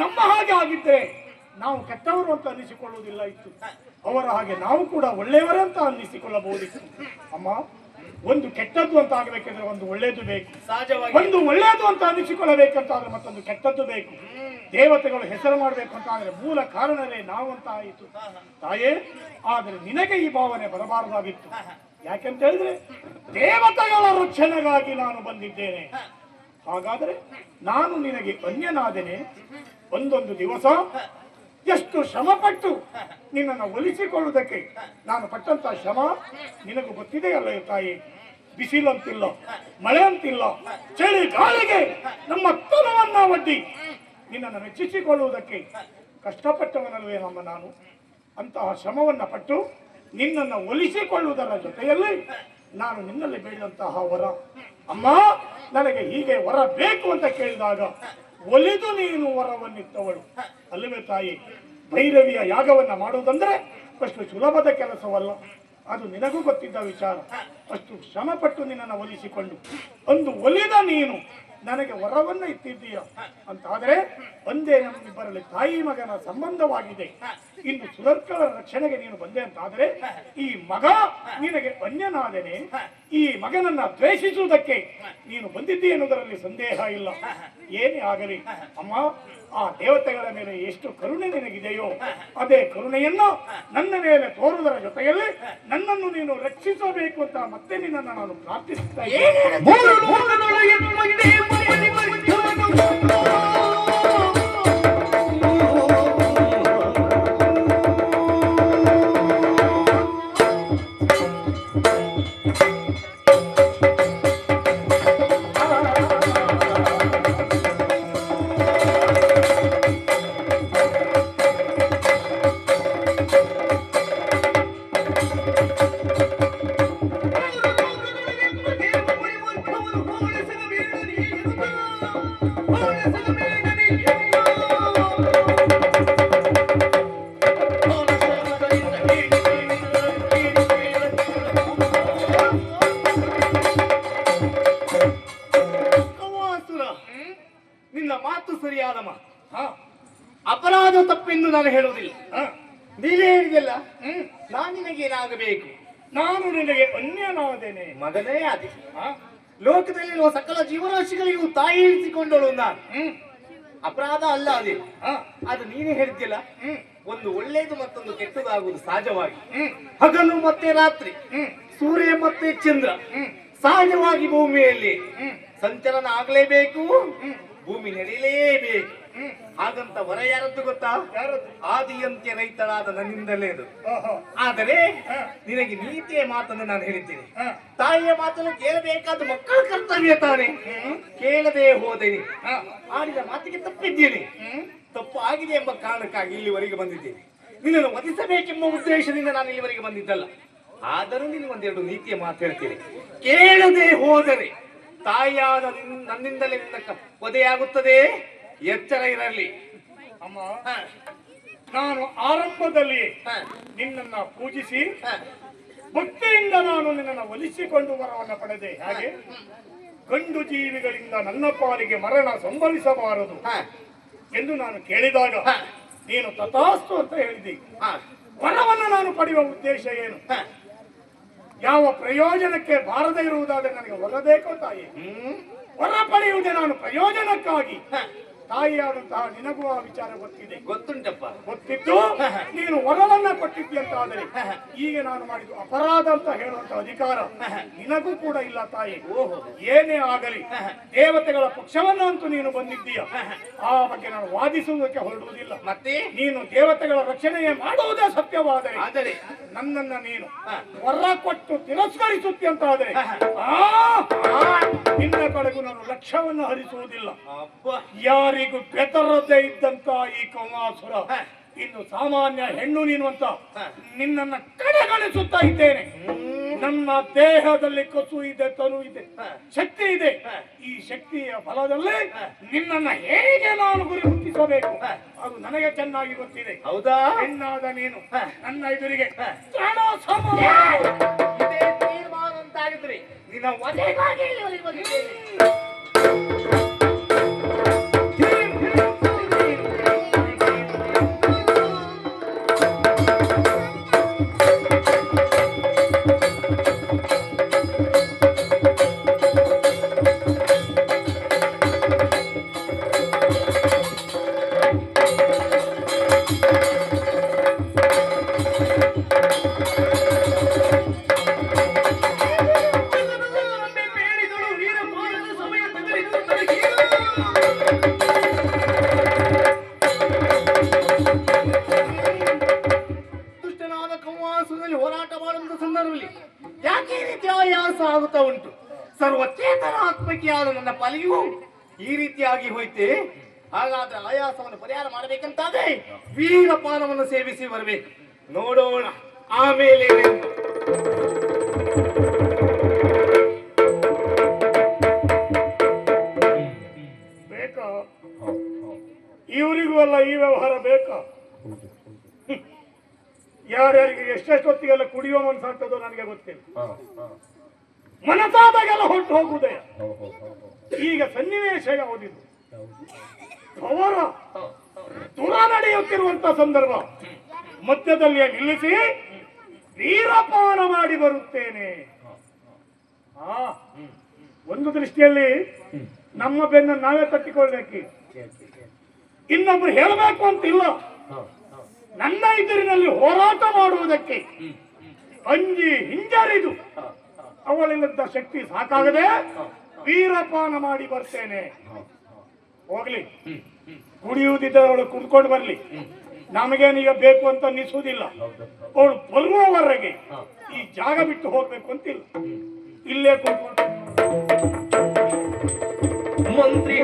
ನಮ್ಮ ಹಾಗೆ ಆಗಿದ್ದರೆ ನಾವು ಕೆಟ್ಟವರು ಅಂತ ಅನ್ನಿಸಿಕೊಳ್ಳುವುದಿಲ್ಲ ಇತ್ತು. ಅವರ ಹಾಗೆ ನಾವು ಕೂಡ ಒಳ್ಳೆಯವರೇ ಅಂತ ಅನ್ನಿಸಿಕೊಳ್ಳಬಹುದಿತ್ತು. ಅಮ್ಮ, ಒಂದು ಕೆಟ್ಟದ್ದು ಅಂತ ಆಗಬೇಕೆಂದ್ರೆ ಒಂದು ಒಳ್ಳೆಯದು ಬೇಕು. ಸಹಜವಾಗಿ ಒಂದು ಒಳ್ಳೆಯದು ಅಂತ ಅನ್ನಿಸಿಕೊಳ್ಳಬೇಕಂತಾದ್ರೆ ಮತ್ತೊಂದು ಕೆಟ್ಟದ್ದು ಬೇಕು. ದೇವತೆಗಳು ಹೆಸರು ಮಾಡಬೇಕು ಅಂತ ಆದ್ರೆ ಮೂಲ ಕಾರಣವೇ ನಾವು ಅಂತ ಆಯಿತು ತಾಯೇ. ಆದ್ರೆ ನಿನಗೆ ಈ ಭಾವನೆ ಬರಬಾರದಾಗಿತ್ತು. ಯಾಕೆಂತ ಹೇಳಿದ್ರೆ ದೇವತೆಗಳ ರಕ್ಷಣೆಗಾಗಿ ನಾನು ಬಂದಿದ್ದೇನೆ. ಹಾಗಾದ್ರೆ ನಾನು ನಿನಗೆ ಅನ್ಯನಾದೇನೆ? ಒಂದೊಂದು ದಿವಸ ಎಷ್ಟು ಶ್ರಮಪಟ್ಟು ನಿನ್ನನ್ನು ಒಲಿಸಿಕೊಳ್ಳುವುದಕ್ಕೆ ನಾನು ಪಟ್ಟಂತ ಶ್ರಮ ನಿನಗೂ ಗೊತ್ತಿದೆಯಲ್ಲ ತಾಯಿ. ಬಿಸಿಲಂತಿಲ್ಲ, ಮಳೆ ಅಂತಿಲ್ಲ, ಚಳಿ ಗಾಳಿಗೆ ನಮ್ಮ ತನವನ್ನ ಒಡ್ಡಿ ನಿನ್ನನ್ನು ಮೆಚ್ಚಿಸಿಕೊಳ್ಳುವುದಕ್ಕೆ ಕಷ್ಟಪಟ್ಟವನಲ್ವೇ ನಮ್ಮ ನಾನು. ಅಂತಹ ಶ್ರಮವನ್ನ ಪಟ್ಟು ನಿನ್ನನ್ನು ಒಲಿಸಿಕೊಳ್ಳುವುದರ ಜೊತೆಯಲ್ಲಿ ನಾನು ನಿನ್ನಲ್ಲಿ ಬೇಡಿದಂತಹ ವರ ಅಮ್ಮ ನನಗೆ ಹೀಗೆ ವರ ಬೇಕು ಅಂತ ಕೇಳಿದಾಗ ಒಲಿದು ನೀನು ವರವನ್ನಿತ್ತವಳು ಅಲ್ಲವೇ ತಾಯಿ. ಭೈರವಿಯ ಯಾಗವನ್ನ ಮಾಡುವುದಂದ್ರೆ ಅಷ್ಟು ಸುಲಭದ ಕೆಲಸವಲ್ಲ. ಅದು ನಿನಗೂ ಗೊತ್ತಿದ್ದ ವಿಚಾರ. ಅಷ್ಟು ಶ್ರಮಪಟ್ಟು ನಿನ್ನನ್ನು ಒಲಿಸಿಕೊಂಡು ಒಂದು ಒಲಿದ ನೀನು ನನಗೆ ವರವನ್ನ ಇತ್ತಿದ್ದೀಯ ಅಂತಾದರೆ ಒಂದೇ ನಮ್ಮಿಬ್ಬರಲ್ಲಿ ತಾಯಿ ಮಗನ ಸಂಬಂಧವಾಗಿದೆ. ಇನ್ನು ಸುರರ್ಕಳ ರಕ್ಷಣೆಗೆ ನೀನು ಬಂದೆ ಅಂತಾದರೆ ಈ ಮಗ ನಿನಗೆ ಅನ್ಯನಾದೇನೆ. ಈ ಮಗನನ್ನ ದ್ವೇಷಿಸುವುದಕ್ಕೆ ನೀನು ಬಂದಿದ್ದಿ ಎನ್ನುವುದರಲ್ಲಿ ಸಂದೇಹ ಇಲ್ಲ. ಏನೇ ಆಗಲಿ ಅಮ್ಮ, ಆ ದೇವತೆಗಳ ಮೇಲೆ ಎಷ್ಟು ಕರುಣೆ ನಿನಗಿದೆಯೋ ಅದೇ ಕರುಣೆಯನ್ನು ನನ್ನ ಮೇಲೆ ತೋರುವುದರ ಜೊತೆಯಲ್ಲಿ ನನ್ನನ್ನು ನೀನು ರಕ್ಷಿಸಬೇಕು ಅಂತ ಮತ್ತೆ ನಿನ್ನನ್ನು ನಾನು ಪ್ರಾರ್ಥಿಸುತ್ತಾ ನಿನ್ನ ಮಾತು ಸರಿಯಾದ ಮಾತು. ಅಪರಾಧ ತಪ್ಪೆಂದು ನಾನು ಹೇಳುವುದಿಲ್ಲ. ನೀನೇ ಹೇಳಿದೆಲ್ಲ, ನಾನು ನಿನಗೆ ಏನಾಗಬೇಕು? ನಾನು ನಿನಗೆ ಅನ್ಯನಾದೇನೆ ಮಗನೇ ಆದಿ. ಲೋಕದಲ್ಲಿರುವ ಸಕಲ ಜೀವರಾಶಿಗಳಿಗೂ ತಾಯಿ ಇರಿಸಿಕೊಂಡಳು ನಾನು. ಅಪರಾಧ ಅಲ್ಲ ಅದೇ. ಅದು ನೀನೇ ಹೇಳ್ತಿಲ್ಲ, ಒಂದು ಒಳ್ಳೆಯದು ಮತ್ತೊಂದು ಕೆಟ್ಟದಾಗುವುದು ಸಹಜವಾಗಿ. ಹಗಲು ಮತ್ತೆ ರಾತ್ರಿ, ಸೂರ್ಯ ಮತ್ತೆ ಚಂದ್ರ ಸಹಜವಾಗಿ ಭೂಮಿಯಲ್ಲಿ ಸಂಚಲನ ಆಗಲೇಬೇಕು, ಭೂಮಿ ನಡೆಯಲೇಬೇಕು. ಹಾಗಂತ ವರ ಯಾರದ್ದು ಗೊತ್ತಾ? ಆದಿಯಂತ್ಯ ರೈತಳಾದ ನನ್ನಿಂದಲೇ ಅದು. ಆದರೆ ನಿನಗೆ ನೀತಿಯ ಮಾತನ್ನು ನಾನು ಹೇಳಿದ್ದೇನೆ. ತಾಯಿಯ ಮಾತನ್ನು ಕೇಳಬೇಕಾದ ಮಕ್ಕಳ ಕರ್ತವ್ಯ ತಾನೆ. ಕೇಳದೆ ಹೋದೇನೆ, ಆಡಿದ ಮಾತಿಗೆ ತಪ್ಪಿದ್ದೇನೆ. ತಪ್ಪು ಆಗಿದೆ ಎಂಬ ಕಾರಣಕ್ಕಾಗಿ ಇಲ್ಲಿವರೆಗೆ ಬಂದಿದ್ದೇನೆ. ನಿನ್ನನ್ನು ವಧಿಸಬೇಕೆಂಬ ಉದ್ದೇಶದಿಂದ ನಾನು ಇಲ್ಲಿವರೆಗೆ ಬಂದಿದ್ದಲ್ಲ. ಆದರೂ ನೀನು ಒಂದೆರಡು ನೀತಿಯ ಮಾತು ಹೇಳ್ತೀನಿ. ಕೇಳದೆ ಹೋದರೆ ತಾಯಿಯಾದ ನನ್ನಿಂದಲೇ ನಿನ್ನ ವಧೆಯಾಗುತ್ತದೆ, ಎಚ್ಚರ ಇರಲಿ. ಅಮ್ಮ, ನಾನು ಆರಂಭದಲ್ಲಿ ನಿನ್ನನ್ನ ಪೂಜಿಸಿ ಭಕ್ತಿಯಿಂದ ನಾನು ನಿನ್ನನ್ನು ಒಲಿಸಿಕೊಂಡು ವರವನ್ನು ಪಡೆದೆ. ಹಾಗೆ ಗಂಡು ಜೀವಿಗಳಿಂದ ನನ್ನ ಪಾಲಿಗೆ ಮರಣ ಸಂಭವಿಸಬಾರದು ಎಂದು ನಾನು ಕೇಳಿದಾಗ ನೀನು ತಥಾಸ್ತು ಅಂತ ಹೇಳಿದೆ. ವರವನ್ನು ನಾನು ಪಡೆಯುವ ಉದ್ದೇಶ ಏನು? ಯಾವ ಪ್ರಯೋಜನಕ್ಕೆ ಬಾರದೇ ಇರುವುದಾದರೆ ನನಗೆ ವರ ಬೇಕೋ ತಾಯಿ? ವರ ಪಡೆಯುವುದೇ ನಾನು ಪ್ರಯೋಜನಕ್ಕಾಗಿ. ತಾಯಿಯಾದಂತಹ ನಿನಗೂ ಆ ವಿಚಾರ ಗೊತ್ತಿದೆ. ಗೊತ್ತುಂಟಪ್ಪ. ಗೊತ್ತಿದ್ದು ನೀನು ವರವನ್ನ ಕೊಟ್ಟಿದ್ದಿ ಅಂತ ಆದರೆ ಈಗ ನಾನು ಮಾಡಿದ್ದು ಅಪರಾಧ ಅಂತ ಹೇಳುವಂತ ಅಧಿಕಾರ ನಿನಗೂ ಕೂಡ ಇಲ್ಲ ತಾಯಿ. ಏನೇ ಆಗಲಿ ದೇವತೆಗಳ ಪಕ್ಷವನ್ನ ಅಂತೂ ನೀನು ಬಂದಿದ್ದೀಯ. ಆ ಬಗ್ಗೆ ನಾನು ವಾದಿಸುವುದಕ್ಕೆ ಹೊರಡುವುದಿಲ್ಲ. ಮತ್ತೆ ನೀನು ದೇವತೆಗಳ ರಕ್ಷಣೆಯೇ ಮಾಡುವುದೇ ಸತ್ಯವಾದರೆ ನನ್ನನ್ನ ನೀನು ವರ ಕೊಟ್ಟು ತಿರಸ್ಕರಿಸುತ್ತಿ ಅಂತ ಆದರೆ ನಿನ್ನ ಕಡೆಗೂ ನಾನು ಲಕ್ಷ್ಯವನ್ನು ಹರಿಸುವುದಿಲ್ಲ. ಯಾರಿಗೂ ಬೆದರದೇ ಇದ್ದಂತ ಈ ಕೌಮಾಸುರ ಇನ್ನು ಸಾಮಾನ್ಯ ಹೆಣ್ಣು ನೀನು ಅಂತ ನಿನ್ನನ್ನ ಕಡೆಗಣಿಸುತ್ತಾ ಇದ್ದೇನೆ. ನನ್ನ ದೇಹದಲ್ಲಿ ಕಸು ಇದೆ, ತನು ಇದೆ, ಶಕ್ತಿ ಇದೆ. ಈ ಶಕ್ತಿಯ ಫಲದಲ್ಲಿ ನಿನ್ನನ್ನ ಹೇಗೆ ನಾನು ಗುರಿ ಮುಟ್ಟಿಸಬೇಕು ಅದು ನನಗೆ ಚೆನ್ನಾಗಿ ಗೊತ್ತಿದೆ. ಹೌದಾ? ಹೆಣ್ಣಾದ ನೀನು ನನ್ನ ಎದುರಿಗೆ ಇದೇ ತೀರ್ಮಾನ ಅಂತಾಗಿದ್ರಿ ನಿನ್ನ ವಧೆಗಾಗಿ ಇಲ್ಲಿವರೆಗೆ ಬಂದಿದ್ದೇನೆ. ಹೋರಾಟ ಮಾಡುವ ಸಂದರ್ಭದಲ್ಲಿ ಯಾಕೆ ಈ ರೀತಿ ಆಯಾಸ ಆಗುತ್ತಾ ಉಂಟು? ಸರ್ವಚೇತನ ಆತ್ಮಕಿಯಾದ ನನ್ನ ಪಾಲಿಗೂ ಈ ರೀತಿಯಾಗಿ ಹೋಯ್ತೆ. ಹಾಗಾದ್ರೆ ಆಯಾಸವನ್ನು ಪರಿಹಾರ ಮಾಡಬೇಕಂತಾದ್ರೆ ವೀರಪಾನವನ್ನು ಸೇವಿಸಿ ಬರಬೇಕು. ನೋಡೋಣ ಆಮೇಲೆ ಇವರಿಗೂ ಎಲ್ಲ ಈ ವ್ಯವಹಾರ ಬೇಕಾ? ಯಾರ್ಯಾರಿಗೆ ಎಷ್ಟೆಷ್ಟು ಹೊತ್ತಿಗೆಲ್ಲ ಕುಡಿಯೋ ಮನಸ್ಸಾಗ್ತದೋ ನನಗೆ ಗೊತ್ತಿಲ್ಲ. ಮನಸ್ಸಾದಾಗೆಲ್ಲ ಹೊರಟು ಹೋಗುವುದೇ. ಈಗ ಸನ್ನಿವೇಶ ಯಾವುದಿದು? ಅವರ ತುರ ನಡೆಯುತ್ತಿರುವಂತ ಸಂದರ್ಭ ಮಧ್ಯದಲ್ಲಿ ನಿಲ್ಲಿಸಿ ವೀರಪಾನ ಮಾಡಿ ಬರುತ್ತೇನೆ. ಒಂದು ದೃಷ್ಟಿಯಲ್ಲಿ ನಮ್ಮ ಬೆನ್ನ ನಾವೇ ತಟ್ಟಿಕೊಳ್ಬೇಕು. ಇನ್ನೊಬ್ರು ಹೇಳಬೇಕು ಅಂತಿಲ್ಲ. ನನ್ನ ಎದುರಿನಲ್ಲಿ ಹೋರಾಟ ಮಾಡುವುದಕ್ಕೆ ಅಂಜಿ ಹಿಂಜರಿದು ಅವಳಿಲ್ಲದ ಶಕ್ತಿ ಸಾಕಾಗದೆ ವೀರಪಾನ ಮಾಡಿ ಬರ್ತೇನೆ. ಹೋಗ್ಲಿ, ಕುಡಿಯುವುದಿದ್ದರೆ ಅವಳು ಕುಡ್ಕೊಂಡು ಬರ್ಲಿ, ನಮಗೇನೀಗ ಬೇಕು ಅಂತ ಅನ್ನಿಸುವುದಿಲ್ಲ. ಅವಳು ಬರುವವರೆಗೆ ಈ ಜಾಗ ಬಿಟ್ಟು ಹೋಗ್ಬೇಕು ಅಂತಿಲ್ಲ, ಇಲ್ಲೇ ಕೂತ್ಕೊಂಡು ಮಂತ್ರಿ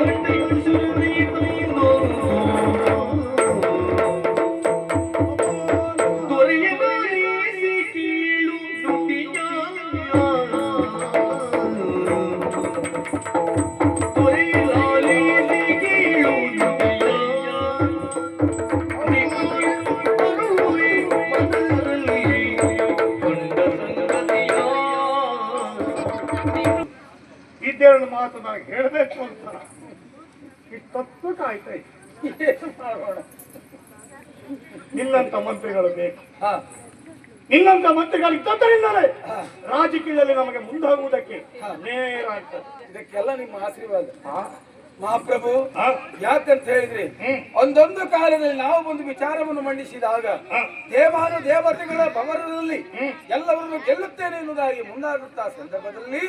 ಇದ್ದೇಳು ಮಾತು ನಾನು ಹೇಳಬೇಕು ಅಂತ ಇಷ್ಟೊತ್ತು ಕಾಯ್ತಾ ಇದ್ದೆ. ನಿನ್ನಂತ ಮಂತ್ರಿಗಳು ಬೇಕು. ನಿನ್ನಂತ ಮಂತ್ರಿಗಳು ಇದ್ದರಿಂದಲೇ ರಾಜಕೀಯದಲ್ಲಿ ನಮಗೆ ಮುಂದಾಗುವುದಕ್ಕೆ ನೇರ ಆಗ್ತದೆ. ಇದಕ್ಕೆಲ್ಲ ನಿಮ್ಮ ಆಶೀರ್ವಾದ ಮಹಾಪ್ರಭು. ಯಾಕಂತ ಹೇಳಿದ್ರೆ ಒಂದೊಂದು ಕಾಲದಲ್ಲಿ ನಾವು ಒಂದು ವಿಚಾರವನ್ನು ಮಂಡಿಸಿದಾಗ ದೇವಾನು ದೇವತೆಗಳ ಭವನದಲ್ಲಿ ಎಲ್ಲವರನ್ನು ಗೆಲ್ಲುತ್ತೇನೆ ಎನ್ನುವುದಾಗಿ ಮುಂದಾದಂತಹ ಸಂದರ್ಭದಲ್ಲಿ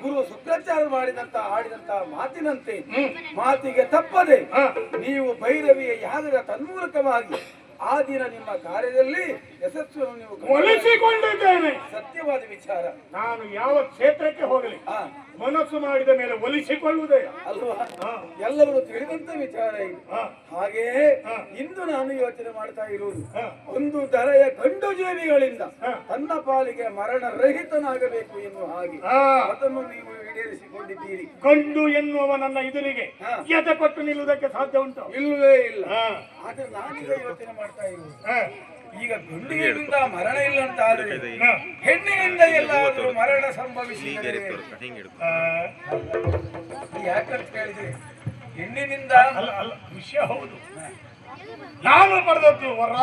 ಗುರು ಶುಕ್ರಾಚಾರ್ಯ ಮಾಡಿದಂತ ಆಡಿದಂತ ಮಾತಿನಂತೆ ಮಾತಿಗೆ ತಪ್ಪದೆ ನೀವು ಭೈರವಿಯ ಯಾಗದ ತನ್ಮೂಲಕವಾಗಿ ಆ ದಿನ ನಿಮ್ಮ ಕಾರ್ಯದಲ್ಲಿ ಯಶಸ್ಸನ್ನು ನೀವು ಒಲಿಸಿಕೊಂಡಿದ್ದೇನೆ. ಸತ್ಯವಾದ ವಿಚಾರ. ನಾನು ಯಾವ ಕ್ಷೇತ್ರಕ್ಕೆ ಹೋಗಲಿ ಮನಸ್ಸು ಮಾಡಿದ ಮೇಲೆ ಒಲಿಸಿಕೊಳ್ಳುವುದೇ ಅಲ್ವಾ? ಎಲ್ಲರೂ ತಿಳಿದಂತ ವಿಚಾರ ಇದು. ಹಾಗೆಯೇ ಇಂದು ನಾನು ಯೋಚನೆ ಮಾಡ್ತಾ ಇರುವುದು ಒಂದು ದರೆಯ ಗಂಡು ಜೀವಿಗಳಿಂದ ತನ್ನ ಪಾಲಿಗೆ ಮರಣ ರಹಿತನಾಗಬೇಕು ಎನ್ನುವ ಹಾಗೆ ಅದನ್ನು ನೀವು ಈಡೇರಿಸಿಕೊಂಡಿದ್ದೀರಿ. ಗಂಡು ಎನ್ನುವ ನನ್ನ ಎದುರಿಗೆ ಎದೆ ಕೊಟ್ಟು ನಿಲ್ಲುವುದಕ್ಕೆ ಸಾಧ್ಯ ಉಂಟು? ಇಲ್ಲವೇ ಇಲ್ಲ. ಆದ್ರೆ ನಾನೀಗ ಯೋಚನೆ ಮಾಡ್ತಾ ಇರುವುದು ಈಗ ಗಂಡಿನಿಂದ ಮರಣ ಇಲ್ಲ ಅಂತ ಆದ್ರೆ ಹೆಣ್ಣಿನಿಂದ ಎಲ್ಲಾದ್ರೂ ಮರಣ ಸಂಭವಿಸಿ ಯಾಕಂತ ಹೇಳಿದ್ರೆ ಹೆಣ್ಣಿನಿಂದ ಅಲ್ಲ ವಿಷಯ ಹೌದು. ನಾನು ಪಡೆದದ್ದು ವರ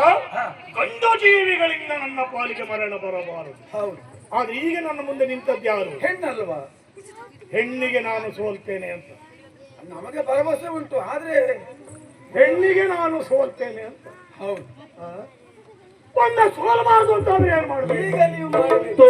ಗಂಡು ಜೀವಿಗಳಿಂದ ನನ್ನ ಪಾಲಿಗೆ ಮರಣ ಬರಬಾರದು. ಹೌದು. ಆದ್ರೆ ಈಗ ನನ್ನ ಮುಂದೆ ನಿಂತದ್ದು ಯಾರು? ಹೆಣ್ಣಲ್ವಾ? ಹೆಣ್ಣಿಗೆ ನಾನು ಸೋಲ್ತೇನೆ ಅಂತ ನಮಗೆ ಭರವಸೆ ಉಂಟು. ಆದ್ರೆ ಹೆಣ್ಣಿಗೆ ನಾನು ಸೋಲ್ತೇನೆ ಅಂತ. ಹೌದು. ಒಂದ ಸೋಲಬಾರದು ಅಂತ ಅಂದ್ರೆ ಏನ್ ಮಾಡುದು? ಈಗ ನೀವು ಮಾಡಬೇಕು.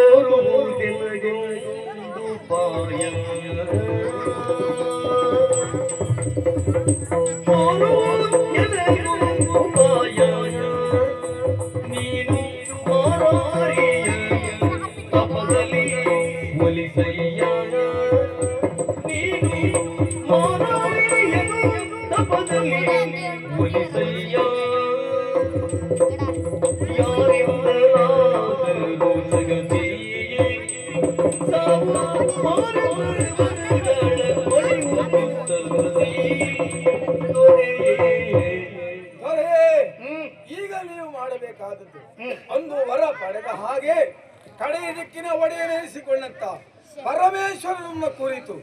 ಈಗ ನೀವು ಮಾಡಬೇಕಾದದ್ದು ಒಂದು ವರ ಪಡೆದ ಹಾಗೆ ಕಡೆಯ ದಿಕ್ಕಿನ ಒಡೆಯನೆನಿಸಿಕೊಂಡಂತ ಪರಮೇಶ್ವರನನ್ನ ಕುರಿತು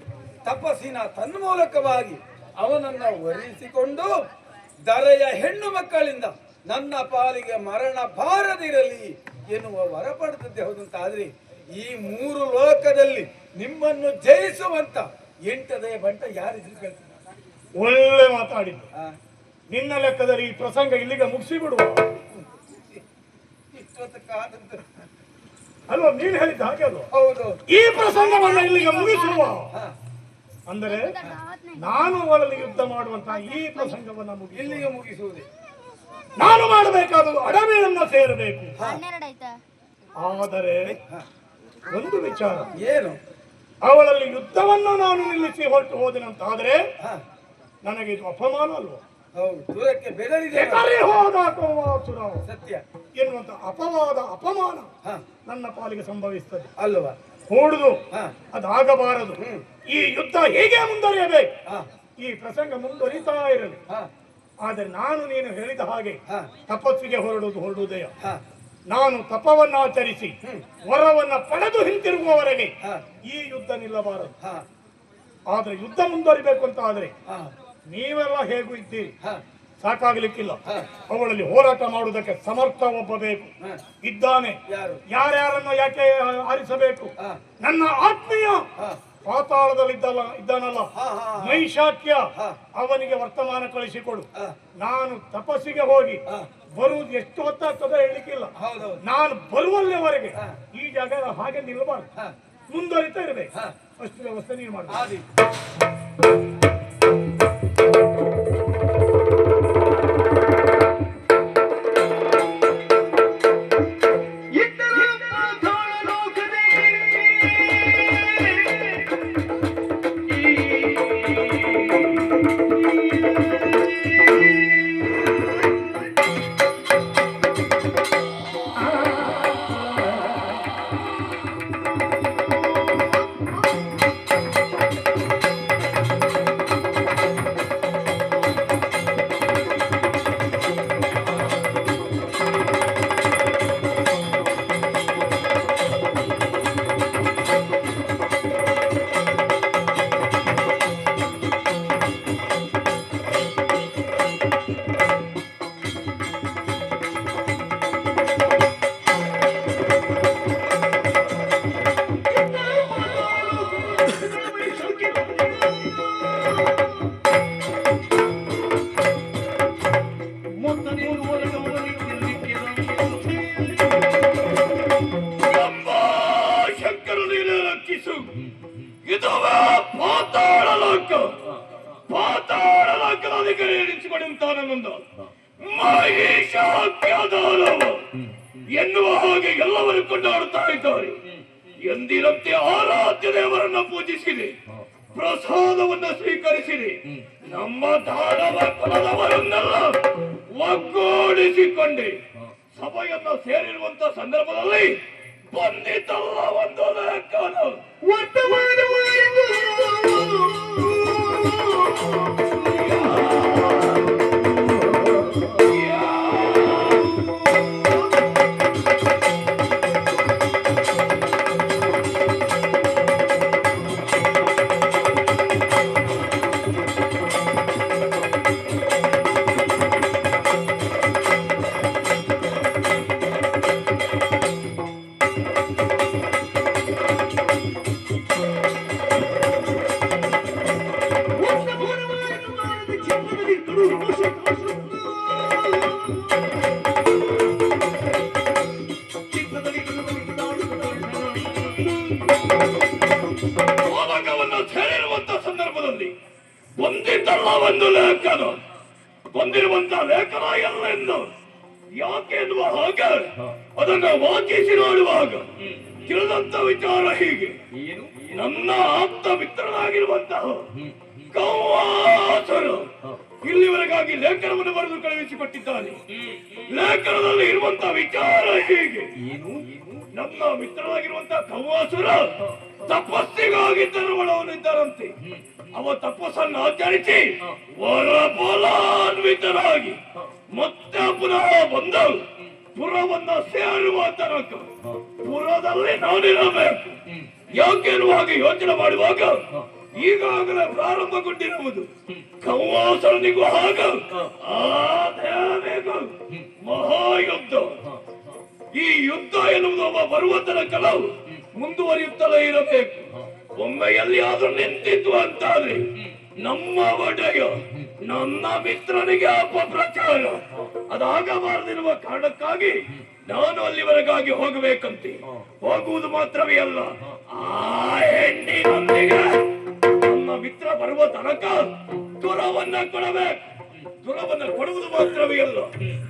ತಪಸ್ಸಿನ ತನ್ಮೂಲಕವಾಗಿ ಅವನನ್ನ ವರಿಸಿಕೊಂಡು ದರೆಯ ಹೆಣ್ಣು ಮಕ್ಕಳಿಂದ ನನ್ನ ಪಾಲಿಗೆ ಮರಣ ಬಾರದಿರಲಿ ಎನ್ನುವ ವರ ಪಡೆದದ್ದೇ ಹೌದಂತಾದ್ರೆ ಈ ಮೂರು ಲೋಕದಲ್ಲಿ ನಿಮ್ಮನ್ನು ಜಯಿಸುವಂತ ಎಂಟದಯ ಬಂಟ ಯಾರಿದ್ರು ಕೇಳ್ತಾರೆ. ಒಳ್ಳೆ ಮಾತಾಡಿದ್ದು. ನಿನ್ನ ಲೆಕ್ಕದಲ್ಲಿ ಈ ಪ್ರಸಂಗ ಇಲ್ಲಿಗೆ ಮುಗಿಸಿ ಬಿಡುವ ಇಷ್ಟೊತ್ತಕ್ಕಾದದ್ದು ಅಲ್ವಾ? ನೀನು ಹೇಳಿದ್ದ ಹಾಗೆ ಅಲ್ವಾ? ಹೌದು. ಈ ಪ್ರಸಂಗವನ್ನ ಇಲ್ಲಿಗೆ ಮುಗಿಸುವ ಅಂದರೆ ನಾನು ಅವಳಲ್ಲಿ ಯುದ್ಧ ಮಾಡುವಂತಹ ಈ ಪ್ರಸಂಗವನ್ನ ಇಲ್ಲಿಗೆ ಮುಗಿಸುವುದೇ. ನಾನು ಮಾಡಬೇಕಾದ ಅಡವಿಯನ್ನ ಸೇರಬೇಕು. ಆದರೆ ಒಂದು ವಿಚಾರ, ಏನು? ಅವಳಲ್ಲಿ ಯುದ್ಧವನ್ನು ನಾನು ನಿಲ್ಲಿಸಿ ಹೊರಟು ಹೋದೆನಂತಾದ್ರೆ ನನಗೆ ಇದು ಅಪಮಾನ ಅಲ್ವಾ? ಹೌದು. ದೂರಕ್ಕೆ ಬೆದರಿದೆ. ಸತ್ಯ ಎನ್ನುವಂತ ಅಪವಾದ ಅಪಮಾನ ನನ್ನ ಪಾಲಿಗೆ ಸಂಭವಿಸ್ತದೆ ಅಲ್ವಾ? ಹೊಡೆದು ಅದಾಗಬಾರದು. ಈ ಯುದ್ಧ ಹೇಗೆ ಮುಂದುವರಿಯಬೇಕು? ಈ ಪ್ರಸಂಗ ಮುಂದುವರಿತಾ ಇರಲಿ. ಆದರೆ ನಾನು ನೀನು ಹೇಳಿದ ಹಾಗೆ ತಪಸ್ಸಿಗೆ ಹೊರಡುವುದೆಯ ನಾನು ತಪವನ್ನಾಚರಿಸಿ ವರವನ್ನ ಪಡೆದು ಹಿಂತಿರುಗುವವರೆಗೆ ಈ ಯುದ್ಧ ನಿಲ್ಲಬಾರದು. ಆದ್ರೆ ಯುದ್ಧ ಮುಂದುವರಿಬೇಕು ಅಂತ ಆದ್ರೆ ನೀವೆಲ್ಲ ಹೇಗೂ ಇದ್ದೀರಿ, ಸಾಕಾಗ್ಲಿಕ್ಕಿಲ್ಲ. ಅವಳಲ್ಲಿ ಹೋರಾಟ ಮಾಡುವುದಕ್ಕೆ ಸಮರ್ಥ ಒಬ್ಬ ಬೇಕು, ಇದ್ದಾನೆ. ಯಾರ್ಯಾರನ್ನು ಯಾಕೆ ಆರಿಸಬೇಕು? ನನ್ನ ಆತ್ಮೀಯ ಇದ್ದಾನಲ್ಲ ಮೈಶಾಕ್ಯ, ಅವನಿಗೆ ವರ್ತಮಾನ ಕಳಿಸಿಕೊಡು. ನಾನು ತಪಸ್ಸಿಗೆ ಹೋಗಿ ಬರುವುದು ಎಷ್ಟು ಹೊತ್ತಾಗ್ತದೆ ಹೇಳಲಿಕ್ಕಿಲ್ಲ. ನಾನು ಬರುವಲ್ಲಿವರೆಗೆ ಈ ಜಾಗ ಹಾಗೆ ನಿಲ್ಲಬಾರ್ದು, ಮುಂದುವರಿತಾ ಇರಬೇಕು. ಅಷ್ಟು ವ್ಯವಸ್ಥೆ ನೀನು ಮಾಡಿ. ಎನ್ನುವ ಹಾಗೆ ಎಲ್ಲವರು ಕೊಂಡಾಡುತ್ತಾ ಇದ್ದಾರೆ. ಎಂದಿನಂತೆ ಆರಾಧ್ಯ ದೇವರನ್ನ ಪೂಜಿಸಿರಿ, ಪ್ರಸಾದವನ್ನ ಸ್ವೀಕರಿಸಿರಿ. ನಮ್ಮ ದಾನವ ಕುಲದವರನ್ನೆಲ್ಲ ಒಗ್ಗೂಡಿಸಿಕೊಂಡೆ ಸಭೆಯನ್ನ ಸೇರಿರುವಂತ ಸಂದರ್ಭದಲ್ಲಿ ಬಂದಿತಲ್ಲ ಒಂದು ಲೇಖನ. ಸೇರಿರುವಂತ ಸಂದರ್ಭದಲ್ಲಿ ಬಂದಿದ್ದಲ್ಲ ಒಂದು ಲೇಖನ. ಬಂದಿರುವಂತ ಲೇಖನ ಎಲ್ಲೆಂದು ಯಾಕೆ ಎನ್ನುವ ಹಾಗೆ ಅದನ್ನ ವಾಚಿಸಿ ನೋಡುವಾಗ ತಿಳಿದಂತ ವಿಚಾರ ಹೀಗೆ. ನನ್ನ ಆಪ್ತ ಮಿತ್ರನಾಗಿರುವಂತಹ ಕೌವಾಸರು ಇಲ್ಲಿವರೆಗಾಗಿ ಲೇಖನವನ್ನು ಬರೆದು ಕಳುಹಿಸಿಕೊಟ್ಟಿದ್ದಾನೆ. ಲೇಖನದಲ್ಲಿ ಇರುವಂತಹ ವಿಚಾರ ಹೀಗೆ. ನನ್ನ ಮಿತ್ರನಾಗಿರುವಂತಹ ಕೌವಾಸುರ ತಪಸ್ಸಿಗಾಗಿ ತರುವಳವನಿದ್ದಾರಂತೆ. ಅವ ತಪಸ್ಸನ್ನು ಆಚರಿಸಿ ವರಫಲಾನ್ವಿತರಾಗಿ ಮತ್ತೆ ಪುನಃ ಬಂದು ಪುರವನ್ನ ಸೇರುವ ತನಕ ಪುರದಲ್ಲಿ ನಾನಿರಬೇಕು. ಯಾಕೆನ್ನುವ ಹಾಗೆ ಯೋಚನೆ ಮಾಡುವಾಗ ಈಗಾಗಲೇ ಪ್ರಾರಂಭಗೊಂಡಿರುವುದು ಕೌವಾಸನಿಗೂ ಹಾಗ ಆ ದೇವನಿಗೂ ಮಹಾಯುದ್ಧ. ಈ ಯುದ್ಧ ಎನ್ನುವುದು ಒಬ್ಬ ಬರುವ ತನಕ ಮುಂದುವರಿಯುತ್ತಲೇ ಇರಬೇಕು. ಒಮ್ಮೆ ಎಲ್ಲಿಯಾದ್ರೂ ನಿಂತಿತ್ತು ಅಂತಾದ್ರೆ ನಮ್ಮ ಒಡೆಯ ನನ್ನ ಮಿತ್ರನಿಗೆ ಅಪಪ್ರಚಾರ ಅದಾಗಬಾರದಿರುವ ಕಾರಣಕ್ಕಾಗಿ ನಾನು ಅಲ್ಲಿವರೆಗಾಗಿ ಹೋಗಬೇಕಂತೆ. ಹೋಗುವುದು ಮಾತ್ರವೇ ಅಲ್ಲ, ಆ ಹೆಣ್ಣಿನೊಂದಿಗೆ ನನ್ನ ಮಿತ್ರ ಬರುವ ತನಕ ತುರವನ್ನ ಕೊಡಬೇಕು. ತುರವನ್ನ ಕೊಡುವುದು ಮಾತ್ರವೇ ಅಲ್ಲ,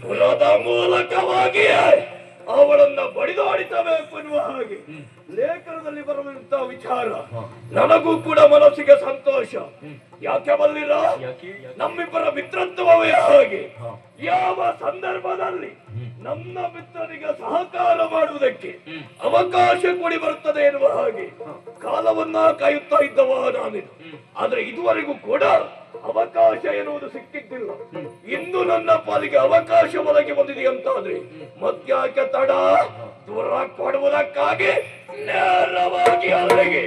ತುರದ ಮೂಲಕವಾಗಿಯೇ ಅವಳನ್ನ ಬಡಿದಾಡಿಸಬೇಕು ಎನ್ನುವ ಹಾಗೆ ಲೇಖನದಲ್ಲಿ ಬರುವಂತಹ ವಿಚಾರ ನನಗೂ ಕೂಡ ಮನಸ್ಸಿಗೆ ಸಂತೋಷ. ಯಾಕೆ ಬಲ್ಲಿರ ನಮ್ಮಿಬ್ಬರ ಮಿತ್ರತ್ವವೇ ಹಾಗೆ. ಯಾವ ಸಂದರ್ಭದಲ್ಲಿ ನನ್ನ ಮಿತ್ರನಿಗೆ ಸಹಕಾರ ಮಾಡುವುದಕ್ಕೆ ಅವಕಾಶ ಕೂಡಿ ಬರುತ್ತದೆ ಎನ್ನುವ ಹಾಗೆ ಕಾಲವನ್ನ ಕಾಯುತ್ತಾ ಇದ್ದವ ನಾನಿದು. ಆದ್ರೆ ಇದುವರೆಗೂ ಕೂಡ ಅವಕಾಶ ಎನ್ನುವುದು ಸಿಕ್ಕಿದ್ದಿಲ್ಲ. ಇಂದು ನನ್ನ ಪಾಲಿಗೆ ಅವಕಾಶ ಒದಗಿ ಬಂದಿದೆ ಅಂತಾದ್ರೆ ಮತ್ಯಾಕೆ ತಡ? ದೂರ ಕೊಡುವುದಕ್ಕಾಗಿ ನೇರವಾಗಿ ಅಲ್ಲಿಗೆ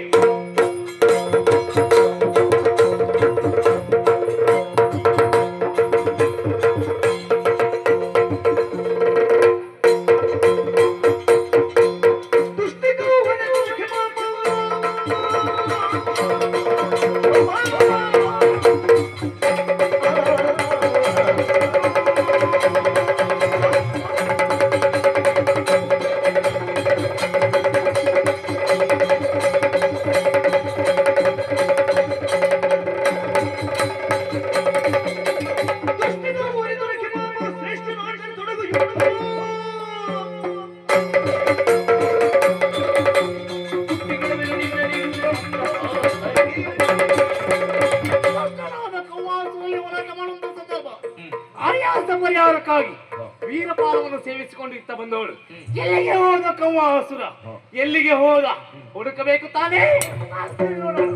ಆರ್ಯಾಸ ಪರಿಹಾರಕ್ಕಾಗಿ ವೀರಪಾಲವನ್ನು ಸೇವಿಸಿಕೊಂಡು ಇತ್ತ ಬಂದವಳು ಎಲ್ಲಿಗೆ ಹೋದ ಕವ್ವಾಸುರ? ಎಲ್ಲಿಗೆ ಹೋದ? ಹುಡುಕಬೇಕು ತಾನೇ. ನೋಡೋಣ.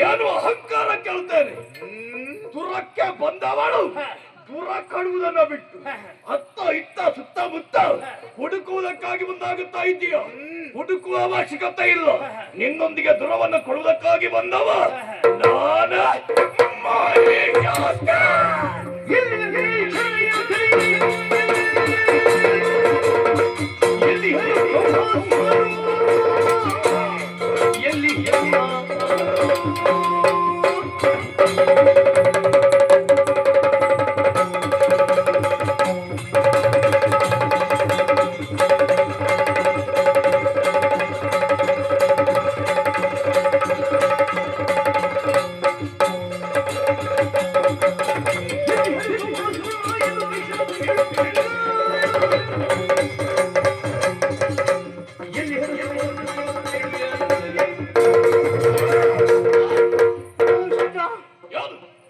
ಏನು ಅಹಂಕಾರ ಕೇಳ್ತೇನೆ. ದುರಕ್ಕೆ ಬಂದವಳು ದೂರ ಕಡುವುದನ್ನ ಬಿಟ್ಟು ಅತ್ತ ಇತ್ತ ಸುತ್ತಮುತ್ತ ಹುಡುಕುವುದಕ್ಕಾಗಿ ಮುಂದಾಗುತ್ತಾ ಇದೆಯೋ? ಹುಡುಕುವ ಅವಶ್ಯಕತೆ ಇಲ್ಲ. ನಿನ್ನೊಂದಿಗೆ ದುರವನ್ನು ಕೊಡುವುದಕ್ಕಾಗಿ ಬಂದವ ನಾನು.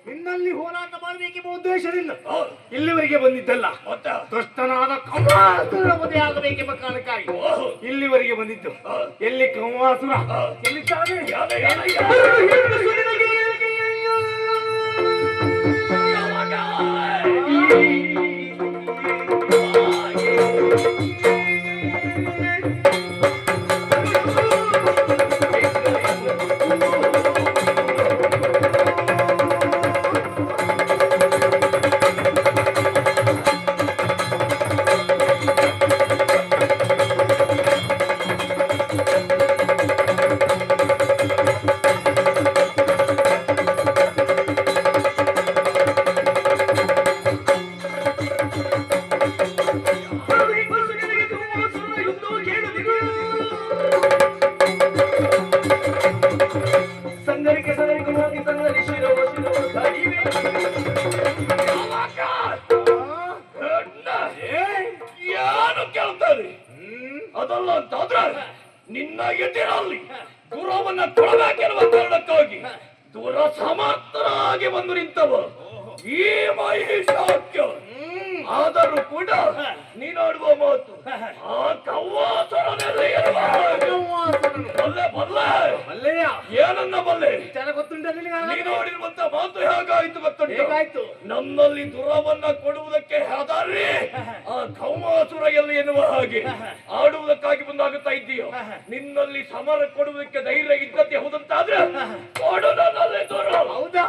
ನಿನ್ನಲ್ಲಿ ಹೋರಾಟ ಮಾಡಬೇಕೆಂಬ ಉದ್ದೇಶದಿಂದ ಇಲ್ಲಿವರೆಗೆ ಬಂದಿದ್ದಲ್ಲ. ದುಷ್ಟನಾದ ಕವ್ವಾಸುರ ಮದುವೆ ಆಗಬೇಕೆಂಬ ಕಾರಣಕ್ಕಾಗಿ ಇಲ್ಲಿವರೆಗೆ ಬಂದಿದ್ದು. ಎಲ್ಲಿ ಕವ್ವಾಸುರ? ಎಲ್ಲಿದ್ದಾನೆ? ಅದಲ್ಲ ಅಂತಾದ್ರೆ ನಿನ್ನ ಎದುರಲ್ಲಿ ಗುರುವನ್ನ ಕೊಡಬೇಕೆನ್ನುವ ಕಾರಣಕ್ಕಾಗಿ ದೂರ ಸಮರ್ಥರಾಗಿ ಬಂದು ನಿಂತವ ಈ ಮಹಿಷಾಕ್ಯ. ಆದರೂ ಕೂಡ ನೀನಾಡುವ ಮಾತು ಆ ಕವ್ವಾಸುರನಲ್ಲಿ ಬಲ್ಲೆ ಏನನ್ನ ಬಲ್ಲೆ ನೀನಾಡಿರುವಂತ ಮಾತು ಹೇಗಾಯ್ತು ಗೊತ್ತುಂಟು? ನನ್ನಲ್ಲಿ ದುರವನ್ನ ಕೊಡುವುದಕ್ಕೆ ಹೆದರಿ ಆ ಕೌಮಾಸುರ ಎಲ್ಲಿ ಎನ್ನುವ ಹಾಗೆ ಆಡುವುದಕ್ಕಾಗಿ ಮುಂದಾಗುತ್ತಾ ಇದ್ದೀಯೋ ನಿನ್ನಲ್ಲಿ ಸಮರ ಕೊಡುವುದಕ್ಕೆ ಧೈರ್ಯ ಇದ್ದದ್ದೇ ಹೌದಂತಾದ್ರೆ ಕೊಡು ನನ್ನಲ್ಲಿ ದೂರ. ಹೌದಾ?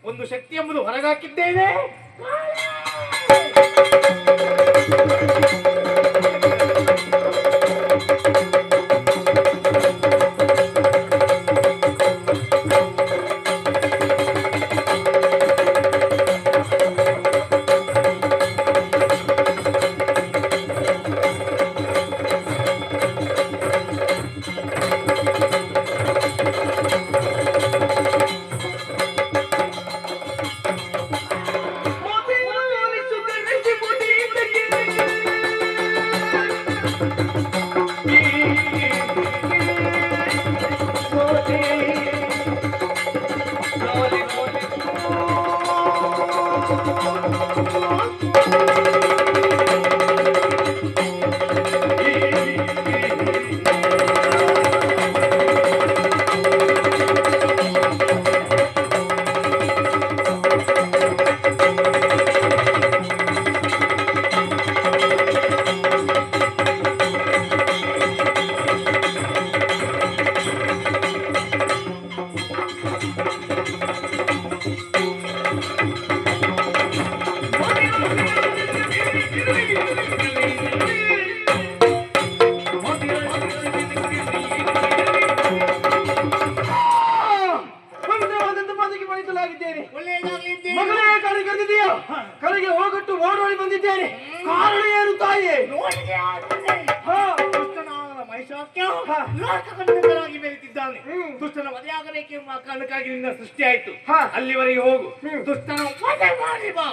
ಒಂದು ಶಕ್ತಿ ಎಂಬುದು ಹೊರಗಾಕಿದ್ದೇನೆ. ಮಗನೇ ಕರೆಗೆ ಕರೆದಿದೆಯಾ? ಕರೆಗೆ ಹೋಗಟ್ಟು ಓಡೋಡಿ ಬಂದಿದ್ದೇನೆ. ಕಾರಣ ಏನು ತಾಯಿ? ಲೋಕಕಂಟಕರಾಗಿ ಬೆರೆತಿದ್ದಾನೆ. ದುಷ್ಟನ ವಧೆಯಾಗಬೇಕೆಂಬ ಕಾರಣಕ್ಕಾಗಿ ನಿನ್ನ ಸೃಷ್ಟಿ ಆಯ್ತು. ಅಲ್ಲಿವರೆಗೆ ಹೋಗು, ದುಷ್ಟನ ವಧೆ ಮಾಡಿ ಬಾ.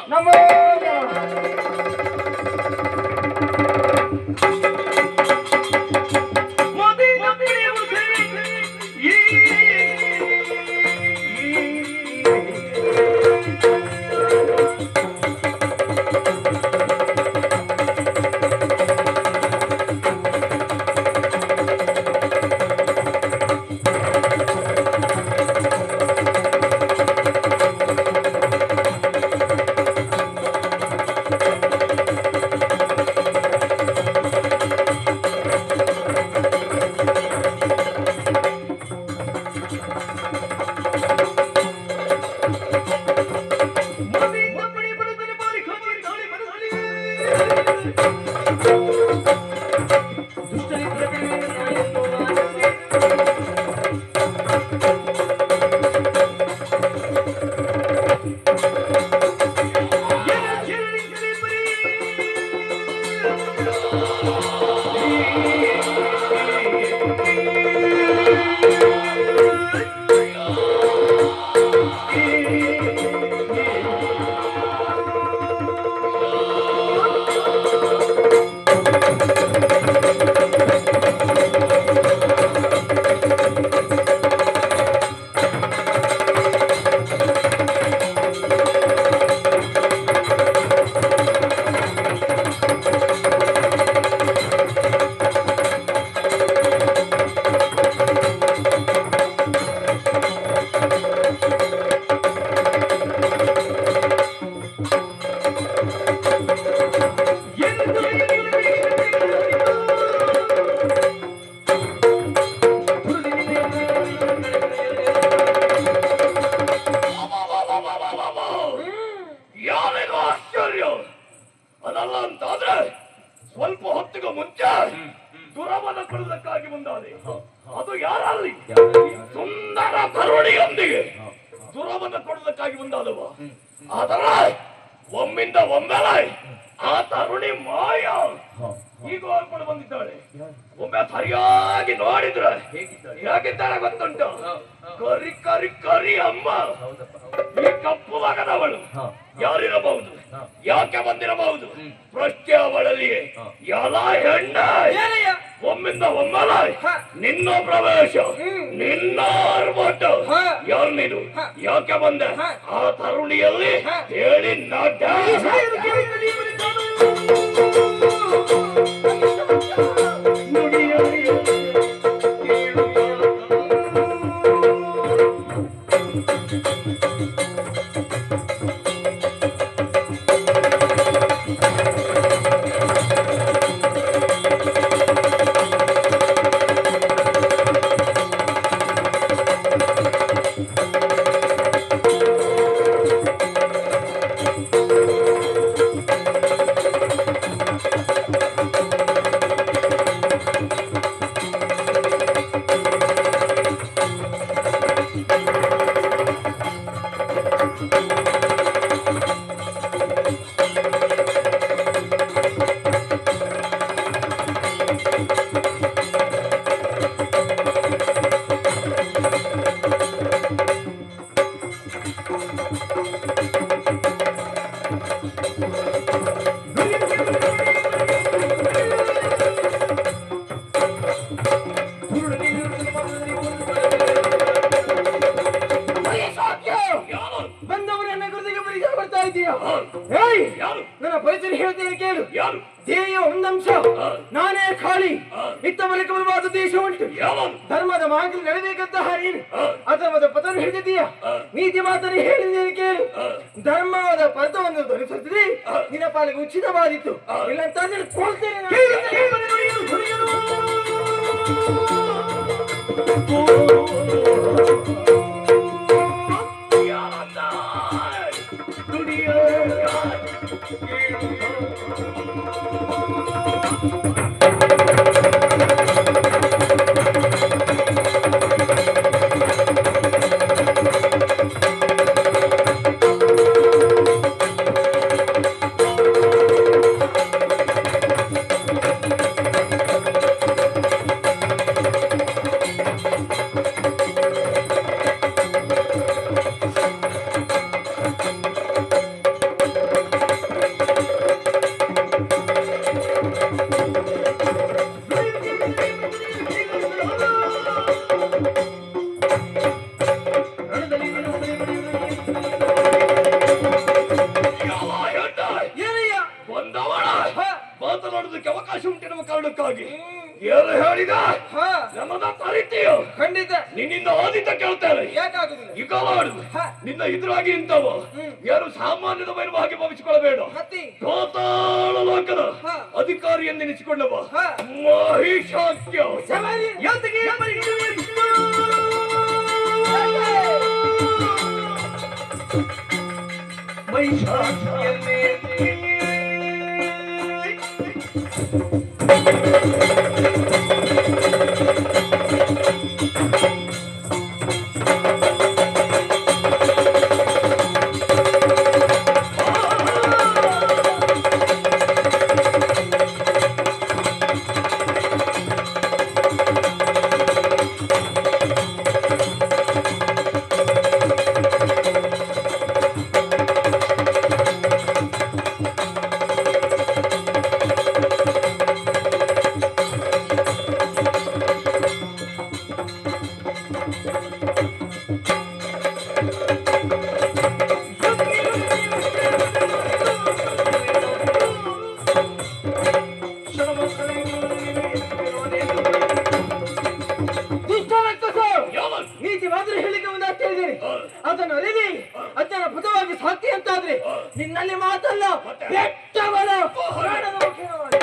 ಯಾರೇನು ಆಶ್ಚರ್ಯ ಅದಲ್ಲ ಅಂತಾದ್ರೆ ಸ್ವಲ್ಪ ಹೊತ್ತಿಗೆ ಮುಂಚೆ ದುರವನ ಕೊಡುವುದಕ್ಕಾಗಿ ಮುಂದಾದೆ. ಅದು ಯಾರಲ್ಲಿ? ಸುಂದರ ತರುಣಿಯೊಂದಿಗೆ ದುರವನ ಕೊಡುವುದಕ್ಕಾಗಿ ಮುಂದಾದವ. ಅದರ ಒಮ್ಮಿಂದ ಒಮ್ಮೆಲೆ ಆ ತರುಣಿ ಮಾಯ ಈಗ ಹೋಗ್ಕೊಂಡು ಬಂದಿದ್ದಾಳೆ. ಒಮ್ಮೆ ಸರಿಯಾಗಿ ನೋಡಿದ್ರೆ ಹೇಗಿದ್ದಾಳೆ ಗೊತ್ತುಂಟು? ಕರಿ ಕರಿ ಕರಿ ಅಮ್ಮ. ಈ ಕಪ್ಪು ಮಗನವಳು ಯಾರಿರಬಹುದು? ಯಾಕೆ ಬಂದಿರಬಹುದು? ಪ್ರಶ್ನೆ ಅವಳಲ್ಲಿ ಎಲ್ಲ ಹೆಣ್ಣ ಒಮ್ಮಿಂದ ಒಮ್ಮಲ ನಿನ್ನ ಪ್ರವೇಶ, ನಿನ್ನ ಆರ್ಭಟ. ಯಾರು ನೀನು? ಯಾಕೆ ಬಂದೆ? ಆ ತರುಣಿಯಲ್ಲಿ ಹೇಳಿ ನಾಟ. ಬಂದವರನ್ನ ಗುರುತಿಗೆ ಪರಿಚಯ ಬರ್ತಾ ಇದೀಯ. ಹೇಯ್, ನನ್ನ ಪರಿಚಯ ಹೇಳ್ತೇನೆ ಕೇಳು. ಯಾರು? ಧ್ಯೇಯ ಒಂದಂಶ, ನಾನೇ ಖಾಲಿ. ಇತ್ತ ಬಳಿಕ ಬಲವಾದ ದೇಶ ಉಂಟು. ಧರ್ಮದ ಮಾರ್ಗದಲ್ಲಿ ನಡೆಬೇಕಂತಹ ನೀನು ಅಧರ್ಮದ ಪದನ ಹಿಡಿದಿದ್ದೀಯ. ನೀತಿ ಮಾತನ್ನು ಹೇಳಿದ್ದೇನೆ ಕೇಳು. ಧರ್ಮದ ಪದವನ್ನು ಧ್ವನಿಸುತ್ತಿದೆ ನಿನ್ನ ಪಾಲಿಗೆ ಉಚಿತವಾದಿತ್ತು. ಇಲ್ಲಂತಾದ್ರೆ ಕೊಡ್ತೇನೆ. ಮಾತನಾಡುವುದಕ್ಕೆ ಅವಕಾಶ ಉಂಟೆನ್ನುವ ಕಾರಣಕ್ಕಾಗಿ ಏನು ಹೇಳಿದ ನಮ್ಮದ ಪರಿಚಯ ಖಂಡಿತ ನಿನ್ನಿಂದ ಆದಿತ ಕೇಳ್ತಾರೆ. ಯಾಕಾಗುದಿಲ್ಲ? ಈಗ ಮಾಡು. ನಿನ್ನ ಎದುರಾಗಿ ಇಂಥವ ಯಾರು ಸಾಮಾನ್ಯದ ಮೇಲೆ ಹಾಗೆ ಭಾವಿಸಿಕೊಳ್ಳಬೇಡ. ಪಾತಾಳ ಲೋಕದ ಅಧಿಕಾರಿ ಎಂದೆನಿಸಿಕೊಂಡವ ಮಹಿಷಾಕ್ಯ. ನೀತಿ ಮಾತ್ರ ಹೇಳಿಕೆ ಮುಂದಾಗ್ತಾ ಇದ್ದೇನೆ. ಅದನ್ನು ಅರಿವಿ ಅಜ್ಜನ ಪದವಾಗಿ ಸಾಧ್ಯ ಅಂತಾದ್ರೆ ನಿನ್ನಲ್ಲಿ ಮಾತಲ್ಲ ಬೆಟ್ಟವಲ್ಲ ಪ್ರಾಣದ ಮುಖ್ಯವಾಗಿ.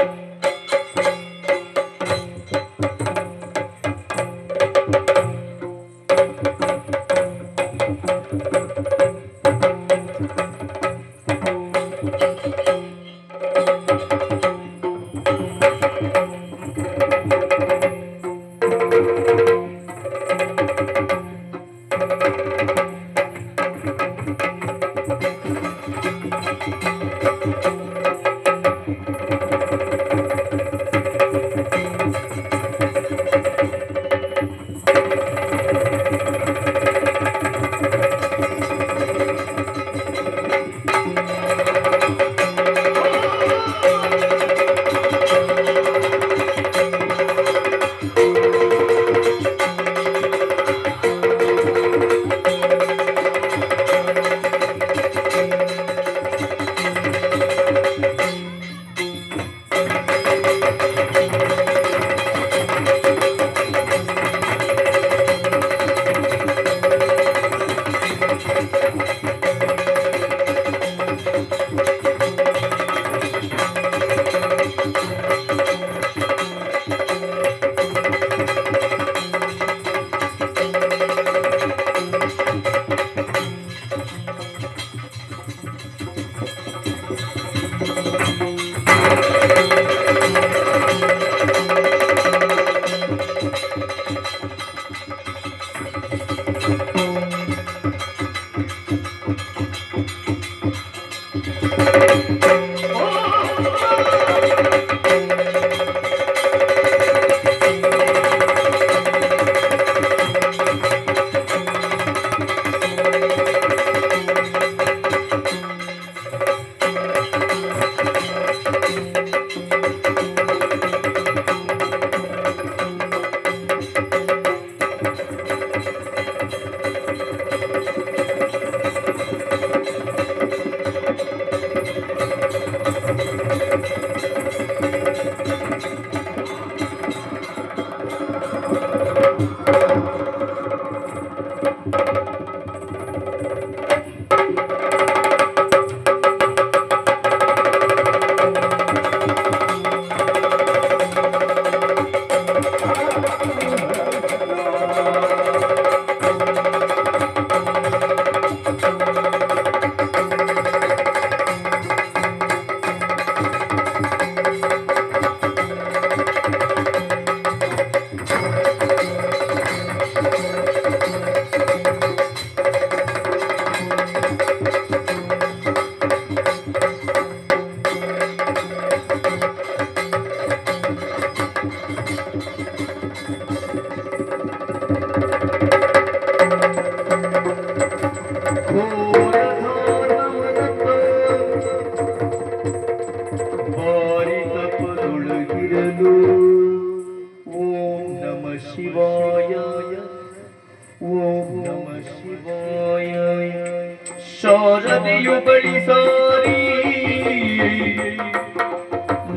ಬಾರಿತಪದೊಳಗಿರಲು ಓಂ ನಮ ಶಿವಾಯ ಓಂ ನಮ ಶಿವಾಯ ಶಾರದೆಯು ಬಳಿ ಸಾರಿ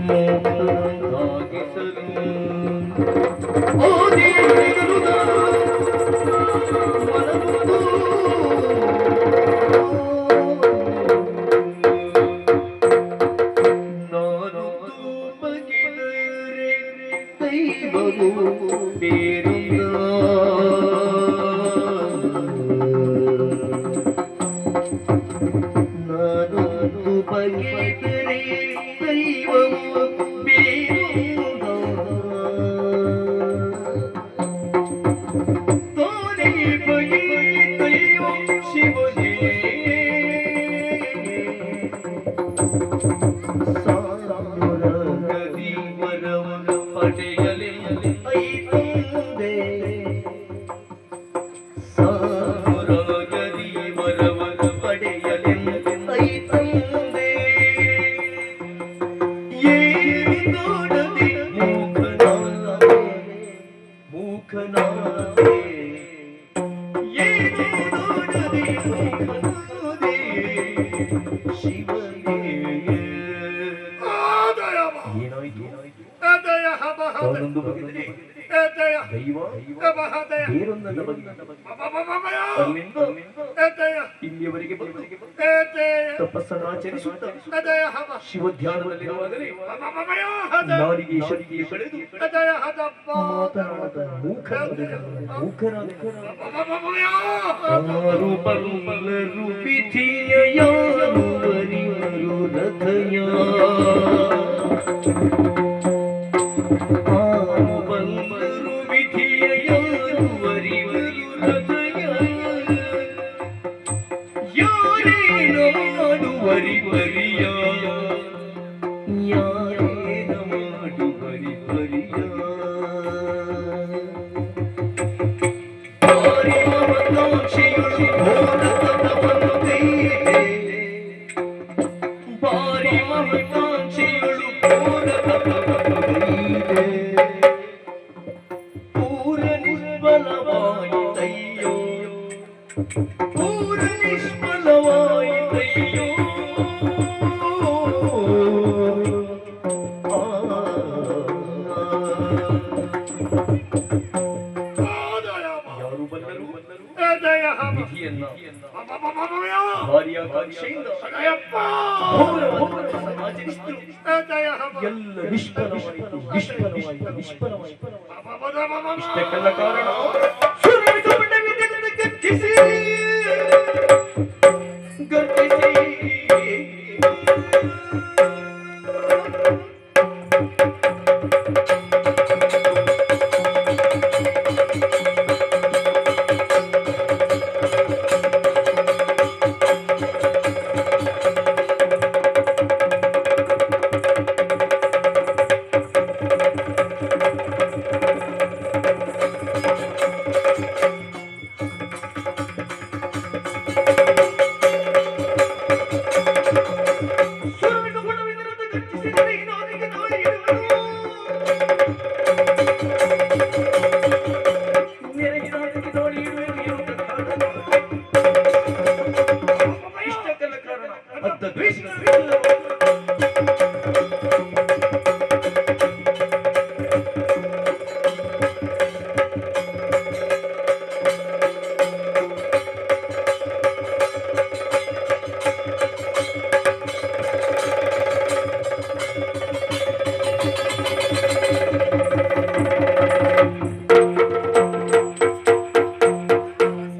ಮೋಹನಾಗಿಸಲು ಓ ದೇವರಿಗರು ನಾನು ಬಗೆದರೆ ದೈವವು ಬೇರಿಲ್ಲ ನಾನು ಬಗೆದರೆ ದೈವವು ಬೇರಿಲ್ಲ ತಾನೇ ಬಗೆ ದೈವ ಶಿವನೇ ಸಾರಗದಿ ವರವನ್ನು ಪಡೆಯಲಿ ಐತಂದೆ ಸಾರಗದಿ ವರವನ್ನು ಪಡೆಯಲಿ ಐತಂದೆ ಏನು ನೋಡದೆ ಮೂಕನಾದೆ ಏನು ನೋಡದೆ ಮೂಕನಾದೆ ಶಿವನೇ ಅವನೊಂದು ಬಗೆದರೆ ದೈವ ಬೇರೊಂದನ್ನು ಅಲ್ಲಿಂದ ಇಲ್ಲಿಯವರೆಗೆ ತಪಸ್ಸನ್ನಾಚರಿಸುತ್ತ ಶಿವಧ್ಯಾನದಲ್ಲಿರುವಾಗಲೇ ನಾಲಿಗೆ ಶಕ್ತಿಗೆ ಬೆಳೆದು ಮಾತನಾಡದ ಮೂಕನಾದ ರೂಪರು ವಿಧಿಯ ಯಾರು ಅರಿವರು ರಥಯ ಬಂದರು ವಿಧಿಯ ಯಾರು ಅರಿವರು ರಥಯ ಯಾರೇನ ಮಾಡುವರಿ ಪರಿಯ ಯಾರೇನ ಮಾಡುವರಿ ಪರಿಯ ಬಾರಿ ಮಹತ್ವಾಂಕ್ಷೆಯು ಘೋರ ತಪವನ್ನು ಕೈದೆ ಬಾರಿ ಮಹತ್ವಾಂಕ್ಷೆಯಳು ಘೋರ ತಪವನ್ನು ಕೈದೆ ಪೂರ ನಿಷ್ಫಲವಾಯಿತಯ್ಯೋ ಪೂರ ನಿಷ್ಫಲವಾಯಿತಯ್ಯೋ ಯಾರು ಬಂದರು ವಿಧಿಯನ್ನ ಭಾರಿಯ ಕಾಂಕ್ಷೆಯಿಂದ ಆಚರಿಸಿದರು ಎಲ್ಲ ನಿಷ್ಫಲವಾಯಿತು ಇಷ್ಟಕ್ಕೆಲ್ಲ ಕಾರಣ ಗರ್ಜಿಸಿ ಅತ್ತ ದ್ವೇಷ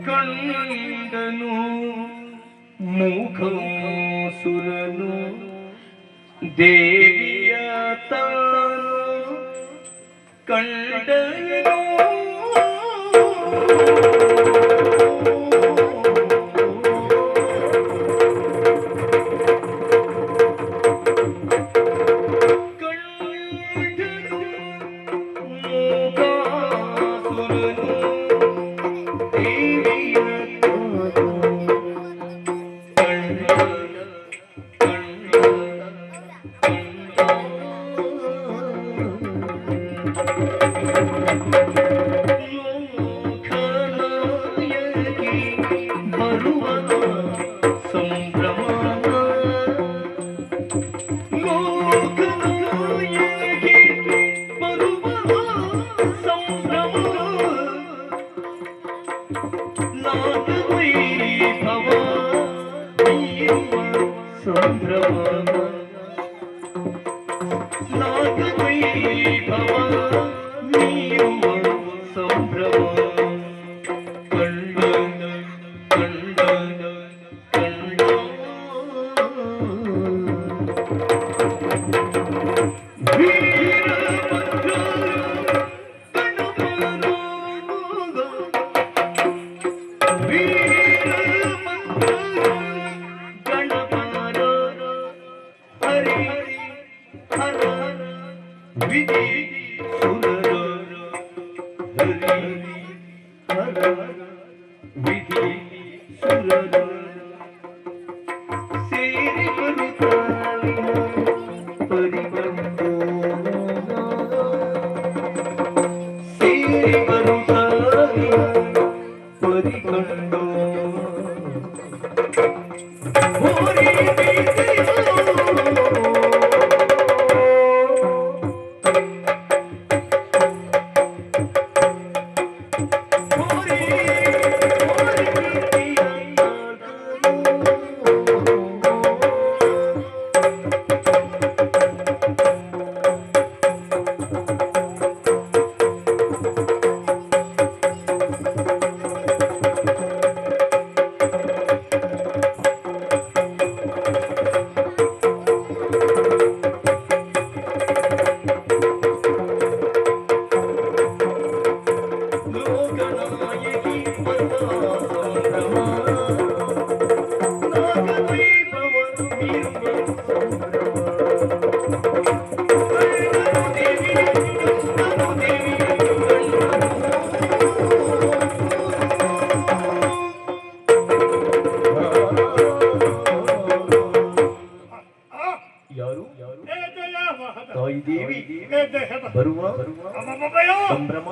ಕಂಡನು ಮೂಖಾಸುರನು ದೇವಿಯ ತಾನು ಕಂಡನು ಕಂಡನು ಮೂಖಾಸುರನು ದೇವಿಯ ತಾಯಿ ದೇವಿ ಬರುವ ಸಂಭ್ರಮ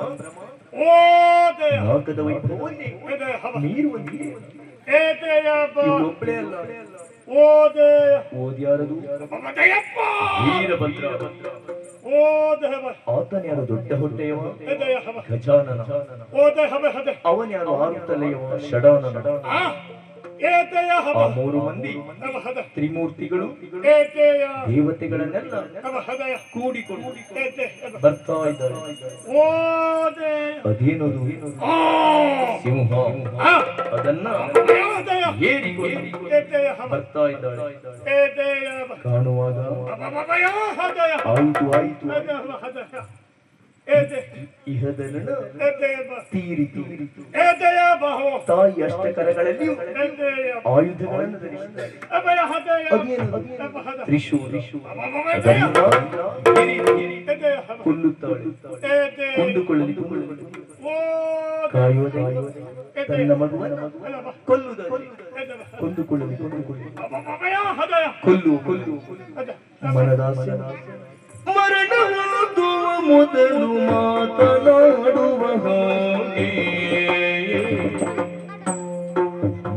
ನಾಗದ ವೈಭವನ್ನೇ ಮೀರುವಂತೆ ಒಬ್ಬಳೇ ಅಲ್ಲ ಓದ್ಯಾರದು ವೀರಭದ್ರ ಆತನ್ಯಾರು ದೊಡ್ಡ ಹೊಟ್ಟೆಯವ ಗಜಾನನ ಅವನ್ಯಾರು ಆರುತ್ತಲೆಯವ ಷಡಾನನ ಆ ಮೂರು ಮಂದಿ ತ್ರಿಮೂರ್ತಿಗಳು ದೇವತೆಗಳನ್ನೆಲ್ಲ ಕೂಡಿಕೊಂಡು ಬರ್ತಾ ಇದ್ದಾರೆ. ಅದೇನದು ಸಿಂಹ, ಅದನ್ನ ಏರಿಕೊಂಡು ಬರ್ತಾ ಇದ್ದಾಳೆ. ಕಾಣುವಾಗ ಆಯಿತು ಆಯಿತು ಇಹದನ್ನ ತೀರಿತು. ತಾಯಿ ಅಷ್ಟಕರಗಳಲ್ಲಿ ಆಯುಧಗಳನ್ನು ಧರಿಸಿದ್ದಾರೆ. ತ್ರಿಶೂಲ ಕೊಲ್ಲುತ್ತಾಳೆ, ಕೊಂಡುಕೊಳ್ಳಲಿ ಕಾಯುವ ತನ್ನ ಮಗುವನ್ನು ಕೊಲ್ಲುವುದಾಗಿ ಕೊಂದುಕೊಳ್ಳಲಿ ಕೊಲ್ಲು ಮನದಾಸೆ ಮರಣವಾಗುವ ಮೊದಲು ಮಾತನಾಡುವ ಹಾಗೆ,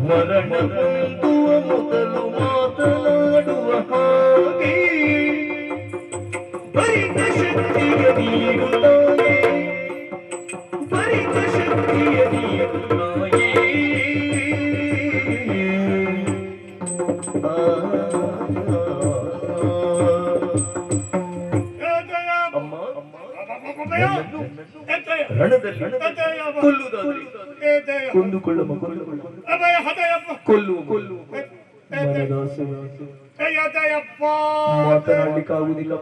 ಮರಣ ಹೊಂದುವ ಮೊದಲು ಮಾತನಾಡುವ ಅಮ್ಮ ಅಭಯ, ಎದ್ದಯ್ಯ. ರಣದಲ್ಲಿ ಎದ್ದಯ್ಯ ಅಭಯ. ಕೊಲ್ಲುವುದಾದ್ರೆ ಎದ್ದಯ್ಯ. ಕೊಂದುಕೊಳ್ಳಮ್ಮ ಅಭಯ, ಹೃದಯಪ್ಪ. ಕೊಲ್ಲು ಎದ್ದಯ್ಯಪ್ಪ. ಮಾತನಾಡ್ಲಿಕ್ಕಾಗುವುದಿಲ್ಲ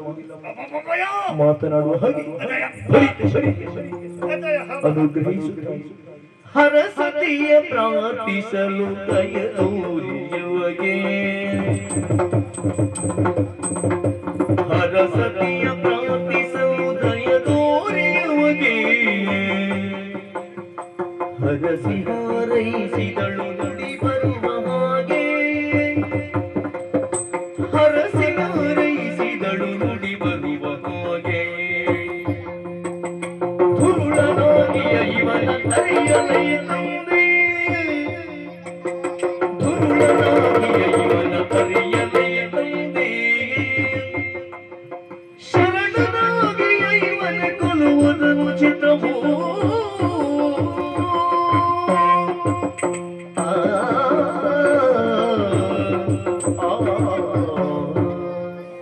ಅಭಯ. ಮಾತನಾಡುವ ಹಾಗೆ ಎದ್ದಯ್ಯ. ಅನುಗ್ರಹಿಸು ಹರಸತಿಯ ಪ್ರಾರ್ಥಿಸಲು ದಯ ತೋರಿಯುವಗೆ ಹರಸತಿಯ ಪ್ರಾರ್ಥಿಸಲು ದಯ ತೋರಿಯುವಗೆ ಹರಸಿ ಹಾರೈಸಿದಳು ನುಡಿ ಬರುವ ಹಾಗೆ ಹರಸಿ ಹಾರೈಸಿದಳು ನುಡಿ ಬರುವ ಹಾಗೆ ಧುರುಳನಾಗಿಯ ಇವನ ತರೆಯಲೇ ತಂದೆ ಧುರುಳನಾಗಿಯ ಇವನ ತರೆಯಲೇ ತಂದೆ ಶರಣನಾಗಿಯ ಇವನ ಕೊಲ್ಲುವುದನ್ನು ಚಿತ್ರವೋ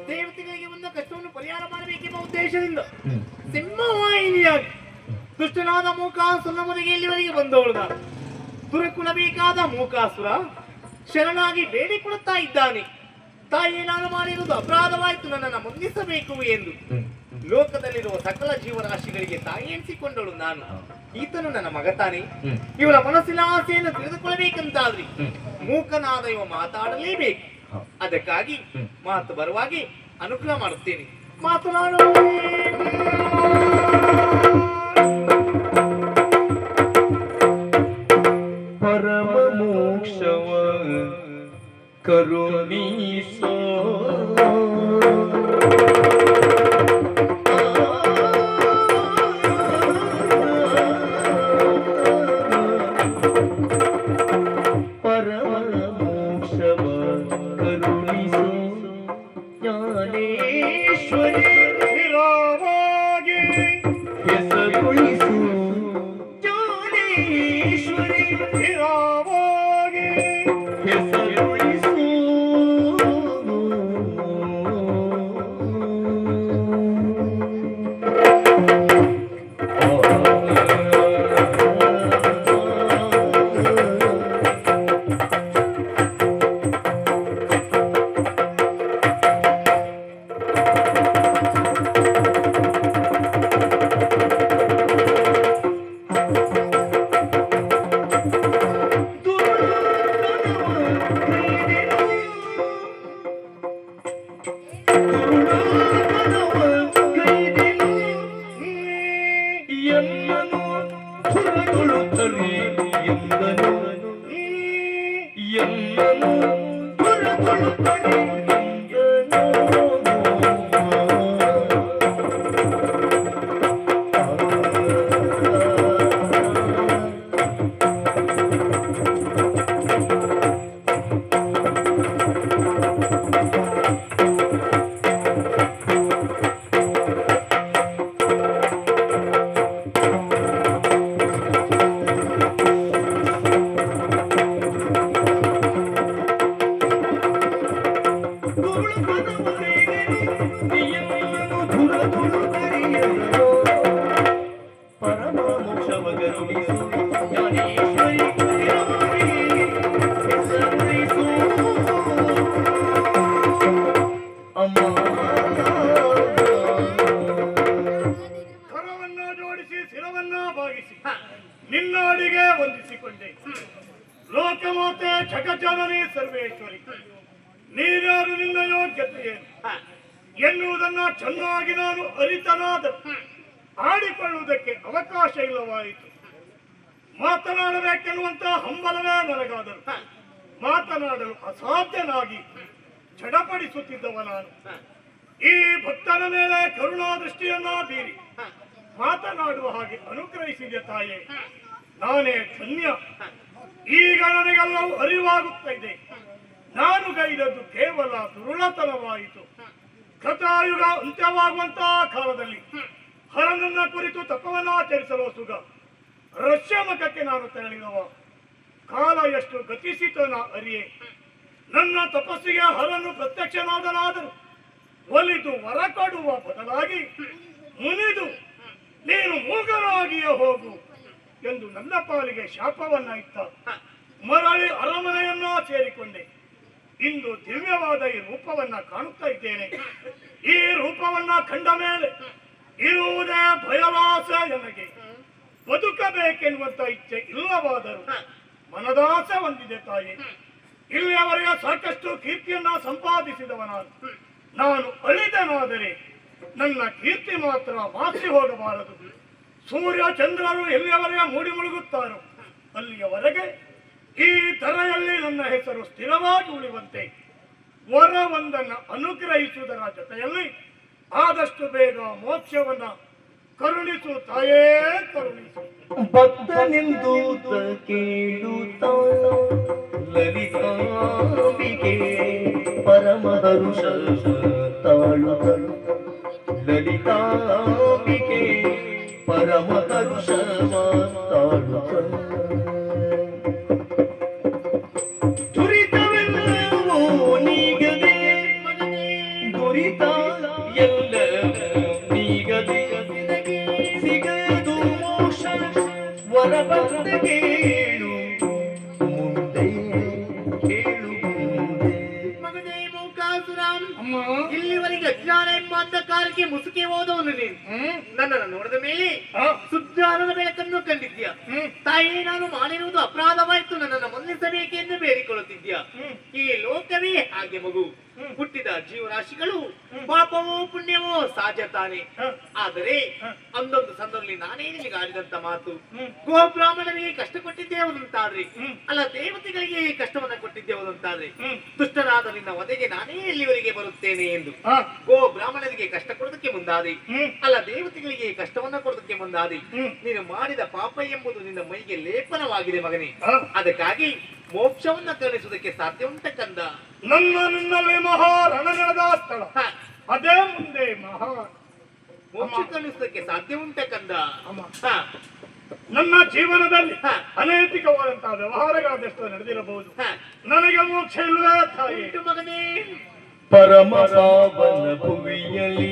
ದೇವತೆಗಳಿಗೆ ಬಂದ ಕಷ್ಟವನ್ನು ಪರಿಹಾರ ಮಾಡಬೇಕೆಂಬ ಉದ್ದೇಶದಿಂದ ಸಿಂಹವಾಹಿನಿಯಾಗಿ ದುಷ್ಟನಾದ ಮೂಕಾಸುರನ ಮನೆಗೆ ಇಲ್ಲಿವರೆಗೆ ಬಂದವಳು ನಾನು. ದುರಕುಲಬೇಕಾದ ಮೂಕಾಸುರ ಶರಣಾಗಿ ಬೇಡಿಕೊಳ್ಳುತ್ತಾ ಇದ್ದಾನೆ. ತಾಯಿ ನಾನು ಮಾಡಿರುವುದು ಅಪರಾಧವಾಯಿತು, ನನ್ನನ್ನು ಮುಂದಿಸಬೇಕು ಎಂದು. ಲೋಕದಲ್ಲಿರುವ ಸಕಲ ಜೀವರಾಶಿಗಳಿಗೆ ತಾಯಿ ಎನಿಸಿಕೊಂಡಳು ನಾನು. ಈತನು ನನ್ನ ಮಗ ತಾನೆ. ಇವಳ ಮನಸ್ಸಿನ ಆಸೆಯನ್ನು ತಿಳಿದುಕೊಳ್ಳಬೇಕಂತಾದ್ರಿ ಮೂಕನಾದ ಇವ ಮಾತಾಡಲೇಬೇಕು. ಅದಕ್ಕಾಗಿ ಮಾತು ಬರುವಾಗಿ ಅನುಗ್ರಹ ಮಾಡುತ್ತೇನೆ. ಮಾತನಾಡು. ಪರಮ ಮೋಕ್ಷವ ಕರುಣೀಸೋ ಪರಮ ಮೋಕ್ಷವ ಕರುಣಿಸೋ ಜ್ಞಾನೇಶ್ವರಿ ಸ್ಥಿರವಾಗಿ ಹೆಸರುಳಿಸು ಜ್ಞಾನೇಶ್ವರಿ ಸ್ಥಿರವಾಗಿ ಹೆಸರುಳಿಸು ಎನ್ನನು ತುರಗೊಳ್ಳುತ್ತರೆ ಎಂದನು ಎನ್ನನು ತುರಗೊಳ್ಳುತ್ತರೆ ಪರಮ ಮೋಕ್ಷವ ಕರುಣಿಸು ಜ್ಞಾನೇಶ್ವರಿ ಹೆಸರುಳಿಸು ಅಮ್ಮ ಕರವನ್ನ ಜೋಡಿಸಿ ಶಿರವನ್ನ ಭಾಗಿಸಿ ನಿನ್ನಾಡಿಗೆ ವಂದಿಸಿಕೊಂಡೆ. ಲೋಕಮಾತೆ ಜಗಜ್ಜನನಿ ಸರ್ವೇಶ್ವರಿ, ನೀರ್ಯಾರು ನಿನ್ನ ಯೋಗ್ಯತೆಯೇನು ಎನ್ನುವುದನ್ನ ಚೆನ್ನಾಗಿ ನಾನು ಅರಿತನಾದ ಆಡಿಕೊಳ್ಳುವುದಕ್ಕೆ ಅವಕಾಶ ಇಲ್ಲವಾಯಿತು. ಮಾತನಾಡಬೇಕೆನ್ನುವಂತ ಹಂಬಲವೇ ನನಗಾದರು. ಮಾತನಾಡಲು ಅಸಾಧ್ಯನಾಗಿ ಚಡಪಡಿಸುತ್ತಿದ್ದವ ನಾನು. ಈ ಭಕ್ತರ ಮೇಲೆ ಕರುಣಾ ದೃಷ್ಟಿಯನ್ನ ಬೀರಿ ಮಾತನಾಡುವ ಹಾಗೆ ಅನುಗ್ರಹಿಸಿದೆ ತಾಯೇ, ನಾನೇ ಧನ್ಯ. ಈಗ ನನಗೆಲ್ಲವೂ ಅರಿವಾಗುತ್ತಾ ಇದೆ. ನಾನು ಗೈದದ್ದು ಕೇವಲ ದುರುಳತನವಾಯಿತು. ಕಥಾಯುಗ ಅಂತ್ಯವಾಗುವಂತಹ ಕಾಲದಲ್ಲಿ ಹರನನ್ನ ಕುರಿತು ತಪವನ್ನಾಚರಿಸಲು ಸುಗ ರಷ್ಯಮುಖಕ್ಕೆ ನಾನು ತೆರಳಿದವ. ಕಾಲ ಎಷ್ಟು ಗತಿಸಿತು ನಾ ಅರಿಯೇ. ನನ್ನ ತಪಸ್ಸಿಗೆ ಹರನು ಪ್ರತ್ಯಕ್ಷನಾದನಾದರೂ ಒಲಿದು ವರ ಕೊಡುವ ಬದಲಾಗಿ ಮುನಿದು ನೀನು ಮೂಗನಾಗಿಯೇ ಹೋಗು ಎಂದು ನನ್ನ ಪಾಲಿಗೆ ಶಾಪವನ್ನ ಇತ್ತ. ಮರಳಿ ಅರಮನೆಯನ್ನ ಸೇರಿಕೊಂಡೆ. ಇಂದು ದಿವ್ಯವಾದ ಈ ರೂಪವನ್ನ ಕಾಣುತ್ತಾ ಇದ್ದೇನೆ. ಈ ರೂಪವನ್ನ ಕಂಡ ಮೇಲೆ ಇರುವುದೇ ಭಯವಾಸ ನನಗೆ. ಬದುಕಬೇಕೆನ್ನುವಂತ ಇಚ್ಛೆ ಇಲ್ಲವಾದರೂ ಮನದಾಸೆ ಹೊಂದಿದೆ ತಾಯಿ. ಇಲ್ಲಿಯವರೆಗೆ ಸಾಕಷ್ಟು ಕೀರ್ತಿಯನ್ನ ಸಂಪಾದಿಸಿದವನಾನು. ನಾನು ಅಳಿದನಾದರೆ ನನ್ನ ಕೀರ್ತಿ ಮಾತ್ರ ಮಾಸಿ ಹೋಗಬಾರದು. ಸೂರ್ಯ ಚಂದ್ರರು ಎಲ್ಲಿಯವರೆಗೆ ಮೂಡಿ ಮುಳುಗುತ್ತಾರೋ ಅಲ್ಲಿಯವರೆಗೆ ಈ ಧರೆಯಲ್ಲಿ ನನ್ನ ಹೆಸರು ಸ್ಥಿರವಾಗಿ ಉಳಿಯುವಂತೆ ವರವೊಂದನ್ನ ಅನುಗ್ರಹಿಸುವುದರ ಜೊತೆಯಲ್ಲಿ ಆದಷ್ಟು ಬೇಗ ಮೋಕ್ಷವನ್ನ ಕರುಣಿಸು ತಾಯೇ, ಕರುಣಿಸು. ಭಕ್ತನೆಂದೂತ ಕೇಳುತ್ತ ಲಲಿತಾಂಬಿಕೆ ಪರಮಹರುಷ ತಾಳುಗಳು. ಲಲಿತಾಂಬಿಕೆ ಪರಮಹರುಷ ತಾಳುಗಳು. ದುರಿತವೆಲ್ಲವೂ ನೀಗದೆ ದುರಿತ ಎಲ್ಲವೂ ನೀಗದೆ ಸಿಗದು ಮೋಕ್ಷ ವರಬಂದ ಕೇಳು ಮುಂದೆ ಕೇಳು ಮುಂದೆ. ಮಗನೇ ಮೂಕಾಸುರಾಮ್, ಇಲ್ಲಿವರೆಗೆ ಅಜ್ಞಾನ ಎಂಬ ಅಂಧಕಾರಕ್ಕೆ ಮುಸುಕೆ ಹೋದವನು ನೀನು. ನನ್ನನ್ನು ನೋಡಿದ ಮೇಲೆ ಸುಜ್ಞಾನದ ಬೆಳಕನ್ನು ಕಂಡಿದ್ಯಾ. ತಾಯಿ, ನಾನು ಮಾಡಿರುವುದು ಅಪರಾಧವಾಯ್ತು, ನನ್ನನ್ನು ಮನ್ನಿಸಬೇಕೆಂದು ಬೇಡಿಕೊಳ್ಳುತ್ತಿದ್ಯಾ. ಈ ಲೋಕವೇ ಹಾಗೆ ಮಗು. ಹುಟ್ಟಿದ ಜೀವರಾಶಿಗಳು ಪಾಪವೋ ಪುಣ್ಯವೋ ಸಹಜ ತಾನೆ. ಆದರೆ ಅಂದೊಂದು ಸಂದರ್ಭದಲ್ಲಿ ನಾನೇ ನಿನಗೆ ಆಡಿದಂತ ಮಾತು, ಗೋಬ್ರಾಹ್ಮಣರಿಗೆ ಕಷ್ಟ ಕೊಟ್ಟಿದ್ದೇವುದಂತಾದ್ರೆ ಅಲ್ಲ ದೇವತೆಗಳಿಗೆ ಕಷ್ಟವನ್ನ ಕೊಟ್ಟಿದ್ದೇವುದಂತಾದ್ರೆ ದುಷ್ಟರಾದ ನಿನ್ನ ವಧೆಗೆ ನಾನೇ ಎಲ್ಲಿವರೆಗೆ ಬರುತ್ತೇನೆ ಎಂದು ಗೋ ಬ್ರಾಹ್ಮಣರಿಗೆ ಕಷ್ಟ ಕೊಡೋದಕ್ಕೆ ಮುಂದಾದೆ, ಅಲ್ಲ ದೇವತೆಗಳಿಗೆ ಕಷ್ಟವನ್ನ ಕೊಡೋದಕ್ಕೆ ಮುಂದಾದೆ. ನೀನು ಮಾಡಿದ ಪಾಪ ಎಂಬುದು ನಿನ್ನ ಮೈಗೆ ಲೇಪನವಾಗಿದೆ ಮಗನೇ. ಅದಕ್ಕಾಗಿ ಮೋಕ್ಷವನ್ನ ಕರುಣಿಸುವುದಕ್ಕೆ ಸಾಧ್ಯ ಉಂಟ ಕಂದ. ನಿನ್ನಲ್ಲಿ ಮಹಾರಣ ನಡೆದ ಸ್ಥಳ, ಅದೇ ಮುಂದೆ ಮಹಾ ಮೋಕ್ಷ ಕರುಣಿಸುವುದಕ್ಕೆ ಸಾಧ್ಯ ಉಂಟ ಕಂದ. ನನ್ನ ಜೀವನದಲ್ಲಿ ಅನೈತಿಕವಾದಂತಹ ವ್ಯವಹಾರಗಳಾದಷ್ಟು ನಡೆದಿರಬಹುದು. ನನಗೆ ಮೋಕ್ಷ ಇಲ್ಲವೇ ತಾಯಿ? ಉಂಟು ಮಗನೇ. ಪರಮ ಪಾವನ ಭುವಿಯಲಿ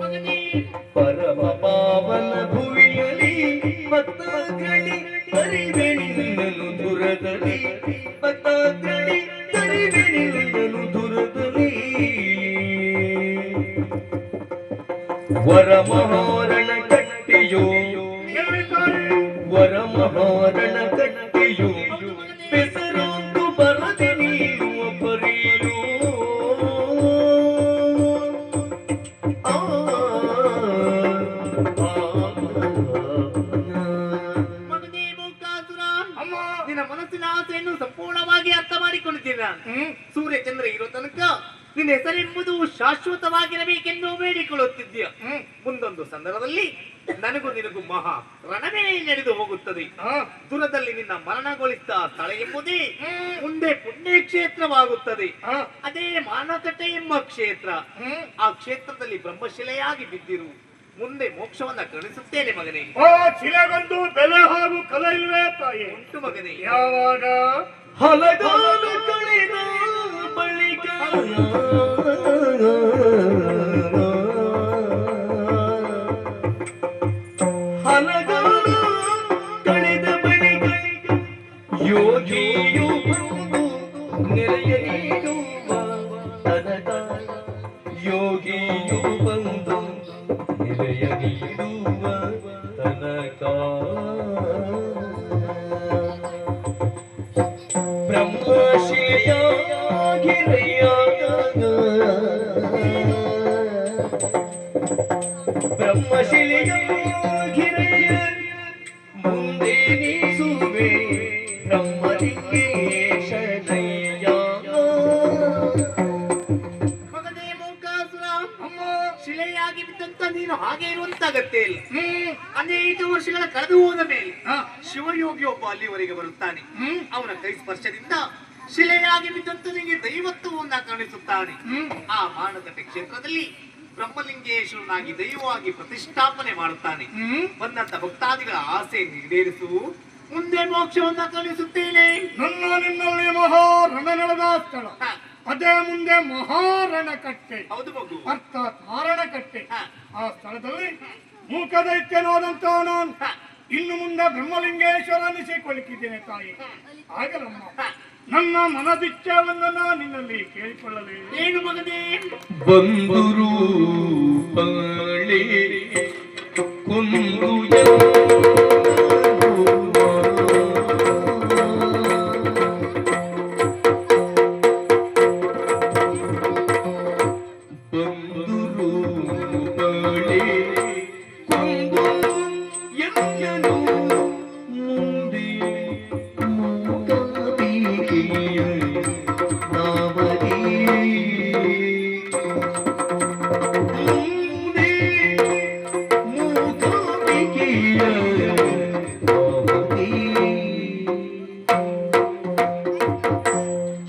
ಮಗನೇ, ಪರಮ ಪಾವನ ಭುವಿಯಲಿ ಭಕ್ತಗಳಿ ಕರಿವೆನಿಂದಲು ದುರದಲ್ಲಿ ಭಕ್ತಗಳಿ ಕರಿವೆನಿಂದಲು ದುರದಲ್ಲಿ ವರಮಹಾರಣ ಕಟ್ಟಿಯೋ ವರಮಹಾರಣ ಕಟ್ಟಿಯೋ ಬೆಸರೊಂದು ಬರದೆ ನೀನು ಒಬ್ಬರಿಯೋ. ಮಗನೇ ಮೂಕಾಸುರ, ನಿನ್ನ ಮನಸ್ಸಿನ ಆಸೆಯನ್ನು ಸಂಪೂರ್ಣವಾಗಿ ಅರ್ಥ ಮಾಡಿಕೊಂಡಿದ್ದೀನಿ ನಾನು. ಸೂರ್ಯ ಚಂದ್ರ ಇರೋ ತನಕ ನಿನ್ನ ಹೆಸರೆಂಬುದು ಶಾಶ್ವತವಾಗಿರಬೇಕೆಂದು ಬೇಡಿಕೊಳ್ಳುತ್ತಿದ್ದೀಯ. ಮುಂದೊಂದು ಸಂದರ್ಭದಲ್ಲಿ ನನಗೂ ನಿನಗೂ ಮಹಾ ರಣವೇ ನಡೆದು ಹೋಗುತ್ತದೆ. ದೂರದಲ್ಲಿ ನಿನ್ನ ಮರಣಗೊಳಿಸಿದ ಸ್ಥಳ ಎಂಬುದೇ ಮುಂದೆ ಪುಣ್ಯ ಕ್ಷೇತ್ರವಾಗುತ್ತದೆ. ಅದೇ ಮಾನಕಟ್ಟೆ ಎಂಬ ಕ್ಷೇತ್ರ. ಆ ಕ್ಷೇತ್ರದಲ್ಲಿ ಬ್ರಹ್ಮಶಿಲೆಯಾಗಿ ಬಿದ್ದಿರು. ಮುಂದೆ ಮೋಕ್ಷವನ್ನ ಕರುಣಿಸುತ್ತೇನೆ ಮಗನೇ. ಶಿಲೆಗೊಂದು ಬೆಲೆ ಹಾಗೂ ಕಲೆ ಇಲ್ವೇ ತಾಯಿ? ಉಂಟು ಮಗನೇ. ಯಾವಾಗ ಹಲಗಾಲ ಕಳೆದ ಬಳಿಕ ಹಲಗಾಲ ಕಳೆದ ಬಳಿಕ ಯೋಗಿಯು ಬಂದು ನೆರೆಯ ನೀಡುವ ತನಕ ಯೋಗಿಯು ಬಂದು ನೆರೆಯ ನೀಡುವ ತನಕ ಬ್ರಹ್ಮಶಿಲೆಯಾಗಿರೆಯ ಮುಂದೆ ನೀಸುವೆ ಬ್ರಹ್ಮಲಿಂಗೇಶನಯ್ಯ. ಮಗನೇ ಮೂಕಾಸುರ, ಶಿಲೆಯಾಗಿ ಬಿದ್ದಂತ ನೀನು ಹಾಗೆ ಇರುವಂತ ಅಗತ್ಯ ಇಲ್ಲ. ಅನೇಕ ವರ್ಷಗಳ ಕಳೆದು ಹೋದ ಮೇಲೆ ಶಿವಯೋಗಿ ಒಬ್ಬ ಅಲ್ಲಿವರೆಗೆ ಬರುತ್ತಾನೆ. ಅವನ ಕೈ ಸ್ಪರ್ಶದಿಂದ ಶಿಲೆಯಾಗಿ ಬಿದ್ದಂತ ನಿಮಗೆ ದೈವತ್ವವನ್ನ ಕಾಣಿಸುತ್ತಾನೆ. ಆ ಮಾನಕಟ್ಟೆ ಕ್ಷೇತ್ರದಲ್ಲಿ ಬ್ರಹ್ಮಲಿಂಗೇಶ್ವರನಾಗಿ ದೈವವಾಗಿ ಪ್ರತಿಷ್ಠಾಪನೆ ಮಾಡುತ್ತಾನೆ. ಬಂದಂತ ಭಕ್ತಾದಿಗಳ ಆಸೆ ಈಡೇರಿಸು, ಮುಂದೆ ಮೋಕ್ಷವನ್ನ ಕಲಿಸುತ್ತೇನೆ. ನನ್ನ ನಿನ್ನಲ್ಲಿ ಮಹಾರಣ ನಡೆದ ಸ್ಥಳ, ಹ, ಅದೇ ಮುಂದೆ ಮಹಾರಣಕಟ್ಟೆ, ಹೌದು ಮಗು. ಅರ್ಥಾತ್ ಮಾರಣಕಟ್ಟೆ. ಹ, ಆ ಸ್ಥಳದಲ್ಲಿ ಮೂಕದೈತ್ಯನಾದಂತ ನಾನು ಹ, ಇನ್ನು ಮುಂದೆ ಬ್ರಹ್ಮಲಿಂಗೇಶ್ವರ ಅನಿಸಿಕೊಳ್ಳಿಕ್ಕಿದ್ದೇನೆ ತಾಯಿ. ಆಗಲಮ್ಮ ಹ. ನನ್ನ ಮನದಿಚ್ಛೆಯನ್ನು ನಾನು ನಿನ್ನಲ್ಲಿ ಕೇಳಿಕೊಳ್ಳಲೇ. ಏನು ಮಗನೇ? ಬಂದುರು ಪಳೆ ಕೊಂದು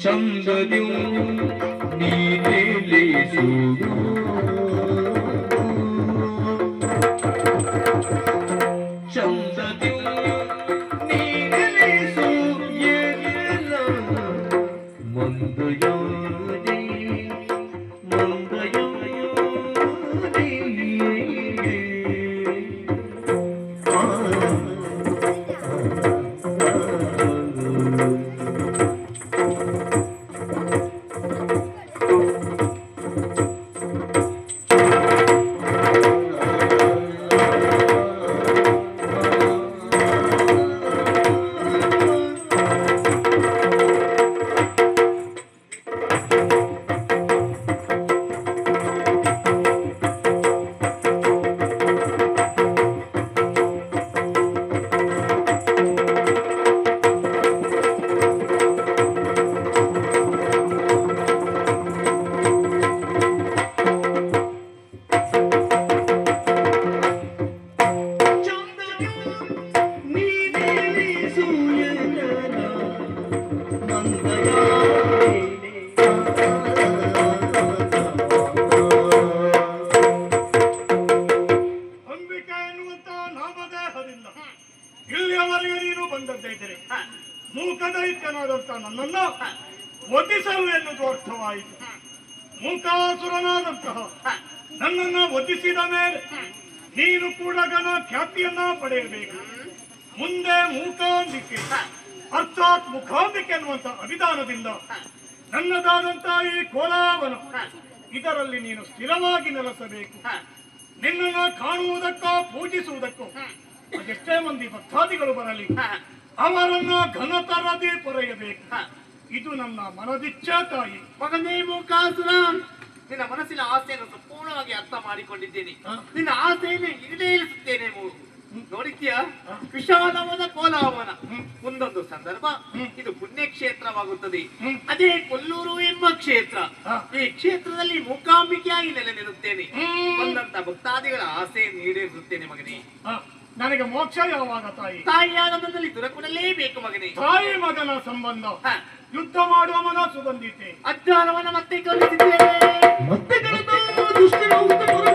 ಚಂದದ್ಯು ನೀನೆಲೆಸುವುದು ಚಂದದ್ಯು ನೀನೆಲೆಸು ಎಲ್ಲ ಮಂದಯೋನಿ ಮಂದಯೋನಿ ಅಂಬಿಕೆ ಎನ್ನುವಂತ ನಾಮದೇಹದಿಂದ ಇಲ್ಲಿಯವರೆಗೆ ನೀನು ಬಂದದ್ದಿದ್ದರೆ ಮೂಕದೈತ್ಯನಾದಂತ ನನ್ನನ್ನು ವಧಿಸಲು ಎನ್ನುವುದು ಅರ್ಥವಾಯಿತು. ಮೂಕಾಸುರನಾದಂತಹ ನನ್ನನ್ನು ವಧಿಸಿದ ಮೇಲೆ ನೀನು ಕೂಡ ಘನ ಖ್ಯಾತಿಯನ್ನ ಪಡೆಯಬೇಕು. ಮುಂದೆ ಮೂಕಾಂಬಿಕೆ ಅರ್ಥಾತ್ ಮುಖಾಂಬಿಕೆ ಎನ್ನುವಂತ ಅಭಿಧಾನದಿಂದ ನನ್ನದಾದಂತಹ ಈ ಕೋಲಾವನ ಇದರಲ್ಲಿ ನೀನು ಸ್ಥಿರವಾಗಿ ನೆಲೆಸಬೇಕು. ನಿನ್ನನ್ನು ಕಾಣುವುದಕ್ಕೋ ಪೂಜಿಸುವುದಕ್ಕೋ ಅದೆಷ್ಟೇ ಮಂದಿ ಭಕ್ತಾದಿಗಳು ಬರಲಿ, ಅವರನ್ನ ಘನತರದಿ ಪೊರೆಯಬೇಕು. ಇದು ನನ್ನ ಮನದಿಚ್ಛಾ ತಾಯಿ. ಮಗನೇ ಮೂಕಾಸುರ, ನಿನ್ನ ಮನಸ್ಸಿನ ಆಸೆಯನ್ನು ಸಂಪೂರ್ಣವಾಗಿ ಅರ್ಥ ಮಾಡಿಕೊಂಡಿದ್ದೇನೆ. ನಿನ್ನ ಆಸೆಯನ್ನು ಈಡೇರಿಸುತ್ತೇನೆ. ನೋಡಿದ್ಯಾ, ವಿಶಾಲವಾದ ಕೋಲಾವನ ಮುಂದೊಂದು ಸಂದರ್ಭ ಇದು ಪುಣ್ಯಕ್ಷೇತ್ರವಾಗುತ್ತದೆ. ಅದೇ ಕೊಲ್ಲೂರು ಎಂಬ ಕ್ಷೇತ್ರ. ಈ ಕ್ಷೇತ್ರದಲ್ಲಿ ಮೂಕಾಂಬಿಕೆಯಾಗಿ ನೆಲೆ ನಿಲ್ಲುತ್ತೇನೆ. ಬಂದಂತ ಭಕ್ತಾದಿಗಳ ಆಸೆಯನ್ನು ಈಡೇರಿಸುತ್ತೇನೆ ಮಗನೇ. ನನಗೆ ಮೋಕ್ಷ ಯಾವಾಗ ತಾಯಿ? ತಾಯಿಯಾದ ನನ್ನಲ್ಲಿ ದೊರಕಲೇಬೇಕು ಮಗನೇ. ತಾಯಿ ಮಗನ ಸಂಬಂಧ ಯುದ್ಧ ಮಾಡುವ ಮನಸ್ಸು ಬಂದಿತ್ತೆ. ಅಜ್ಞಾನವನ್ನ ಮತ್ತೆ ಕಲಿಸಿದ್ದೇನೆ. ಮತ್ತೆ ಕಲಿತು ದುಷ್ಟರ ಉತ್ತಮರು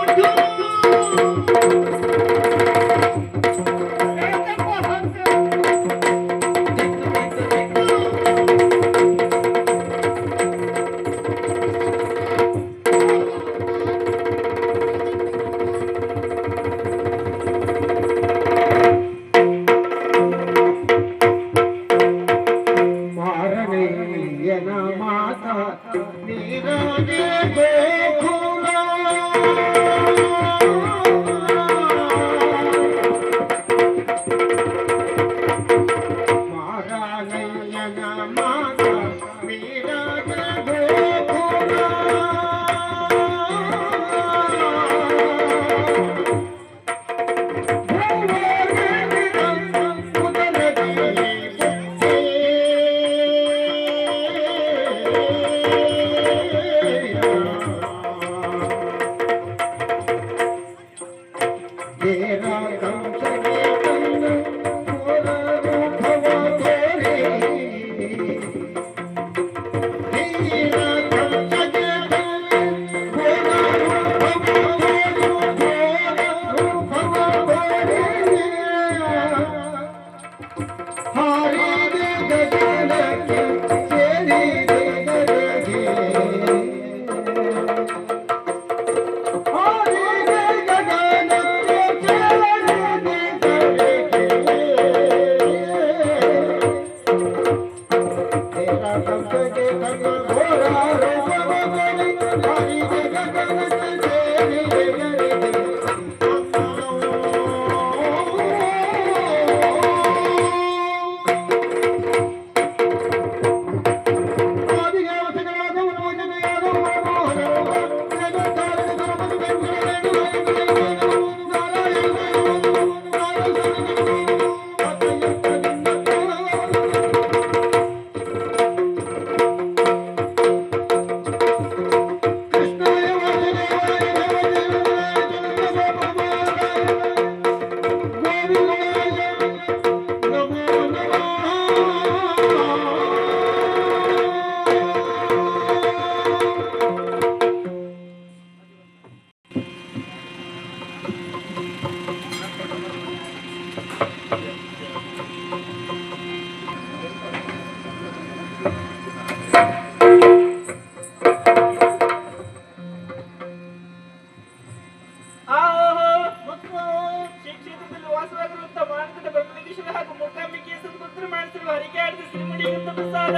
ಕ್ಷೇತ್ರದಲ್ಲಿ ವಾಸವಾಗಿರುವಂತ ಮಾನಕದ ಬ್ರಹ್ಮಲಿಂಗೇಶ್ವರ ಹಾಗೂ ಮೂಕಾಂಬಿಕೆಯ ಸುತ್ತಮುತ್ತ ಮಾಡಿಸಿರುವ ಹರಿಕೆ ಆಡಿದ ಶ್ರೀಮುಡಿಯಿಂದ ಪ್ರಸಾದ.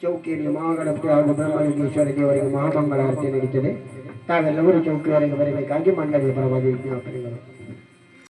ಚೌಕಿಯಲ್ಲಿ ಮಹಾಗಣಪತಿ ಹಾಗೂ ಬ್ರಹ್ಮಲಿಂಗೇಶ್ವರ ದೇವರಿಗೆ ಮಹಾಮಂಗಳಾರತಿ ನಡೀತದೆ. ತಾವೆಲ್ಲರೂ ಚೌಕಿಯವರೆಗೆ ಬರಬೇಕಾಗಿ ಮಂಡಳಿಯ ಪರವಾಗಿ ವಿಜ್ಞಾಪನೆಗಳು.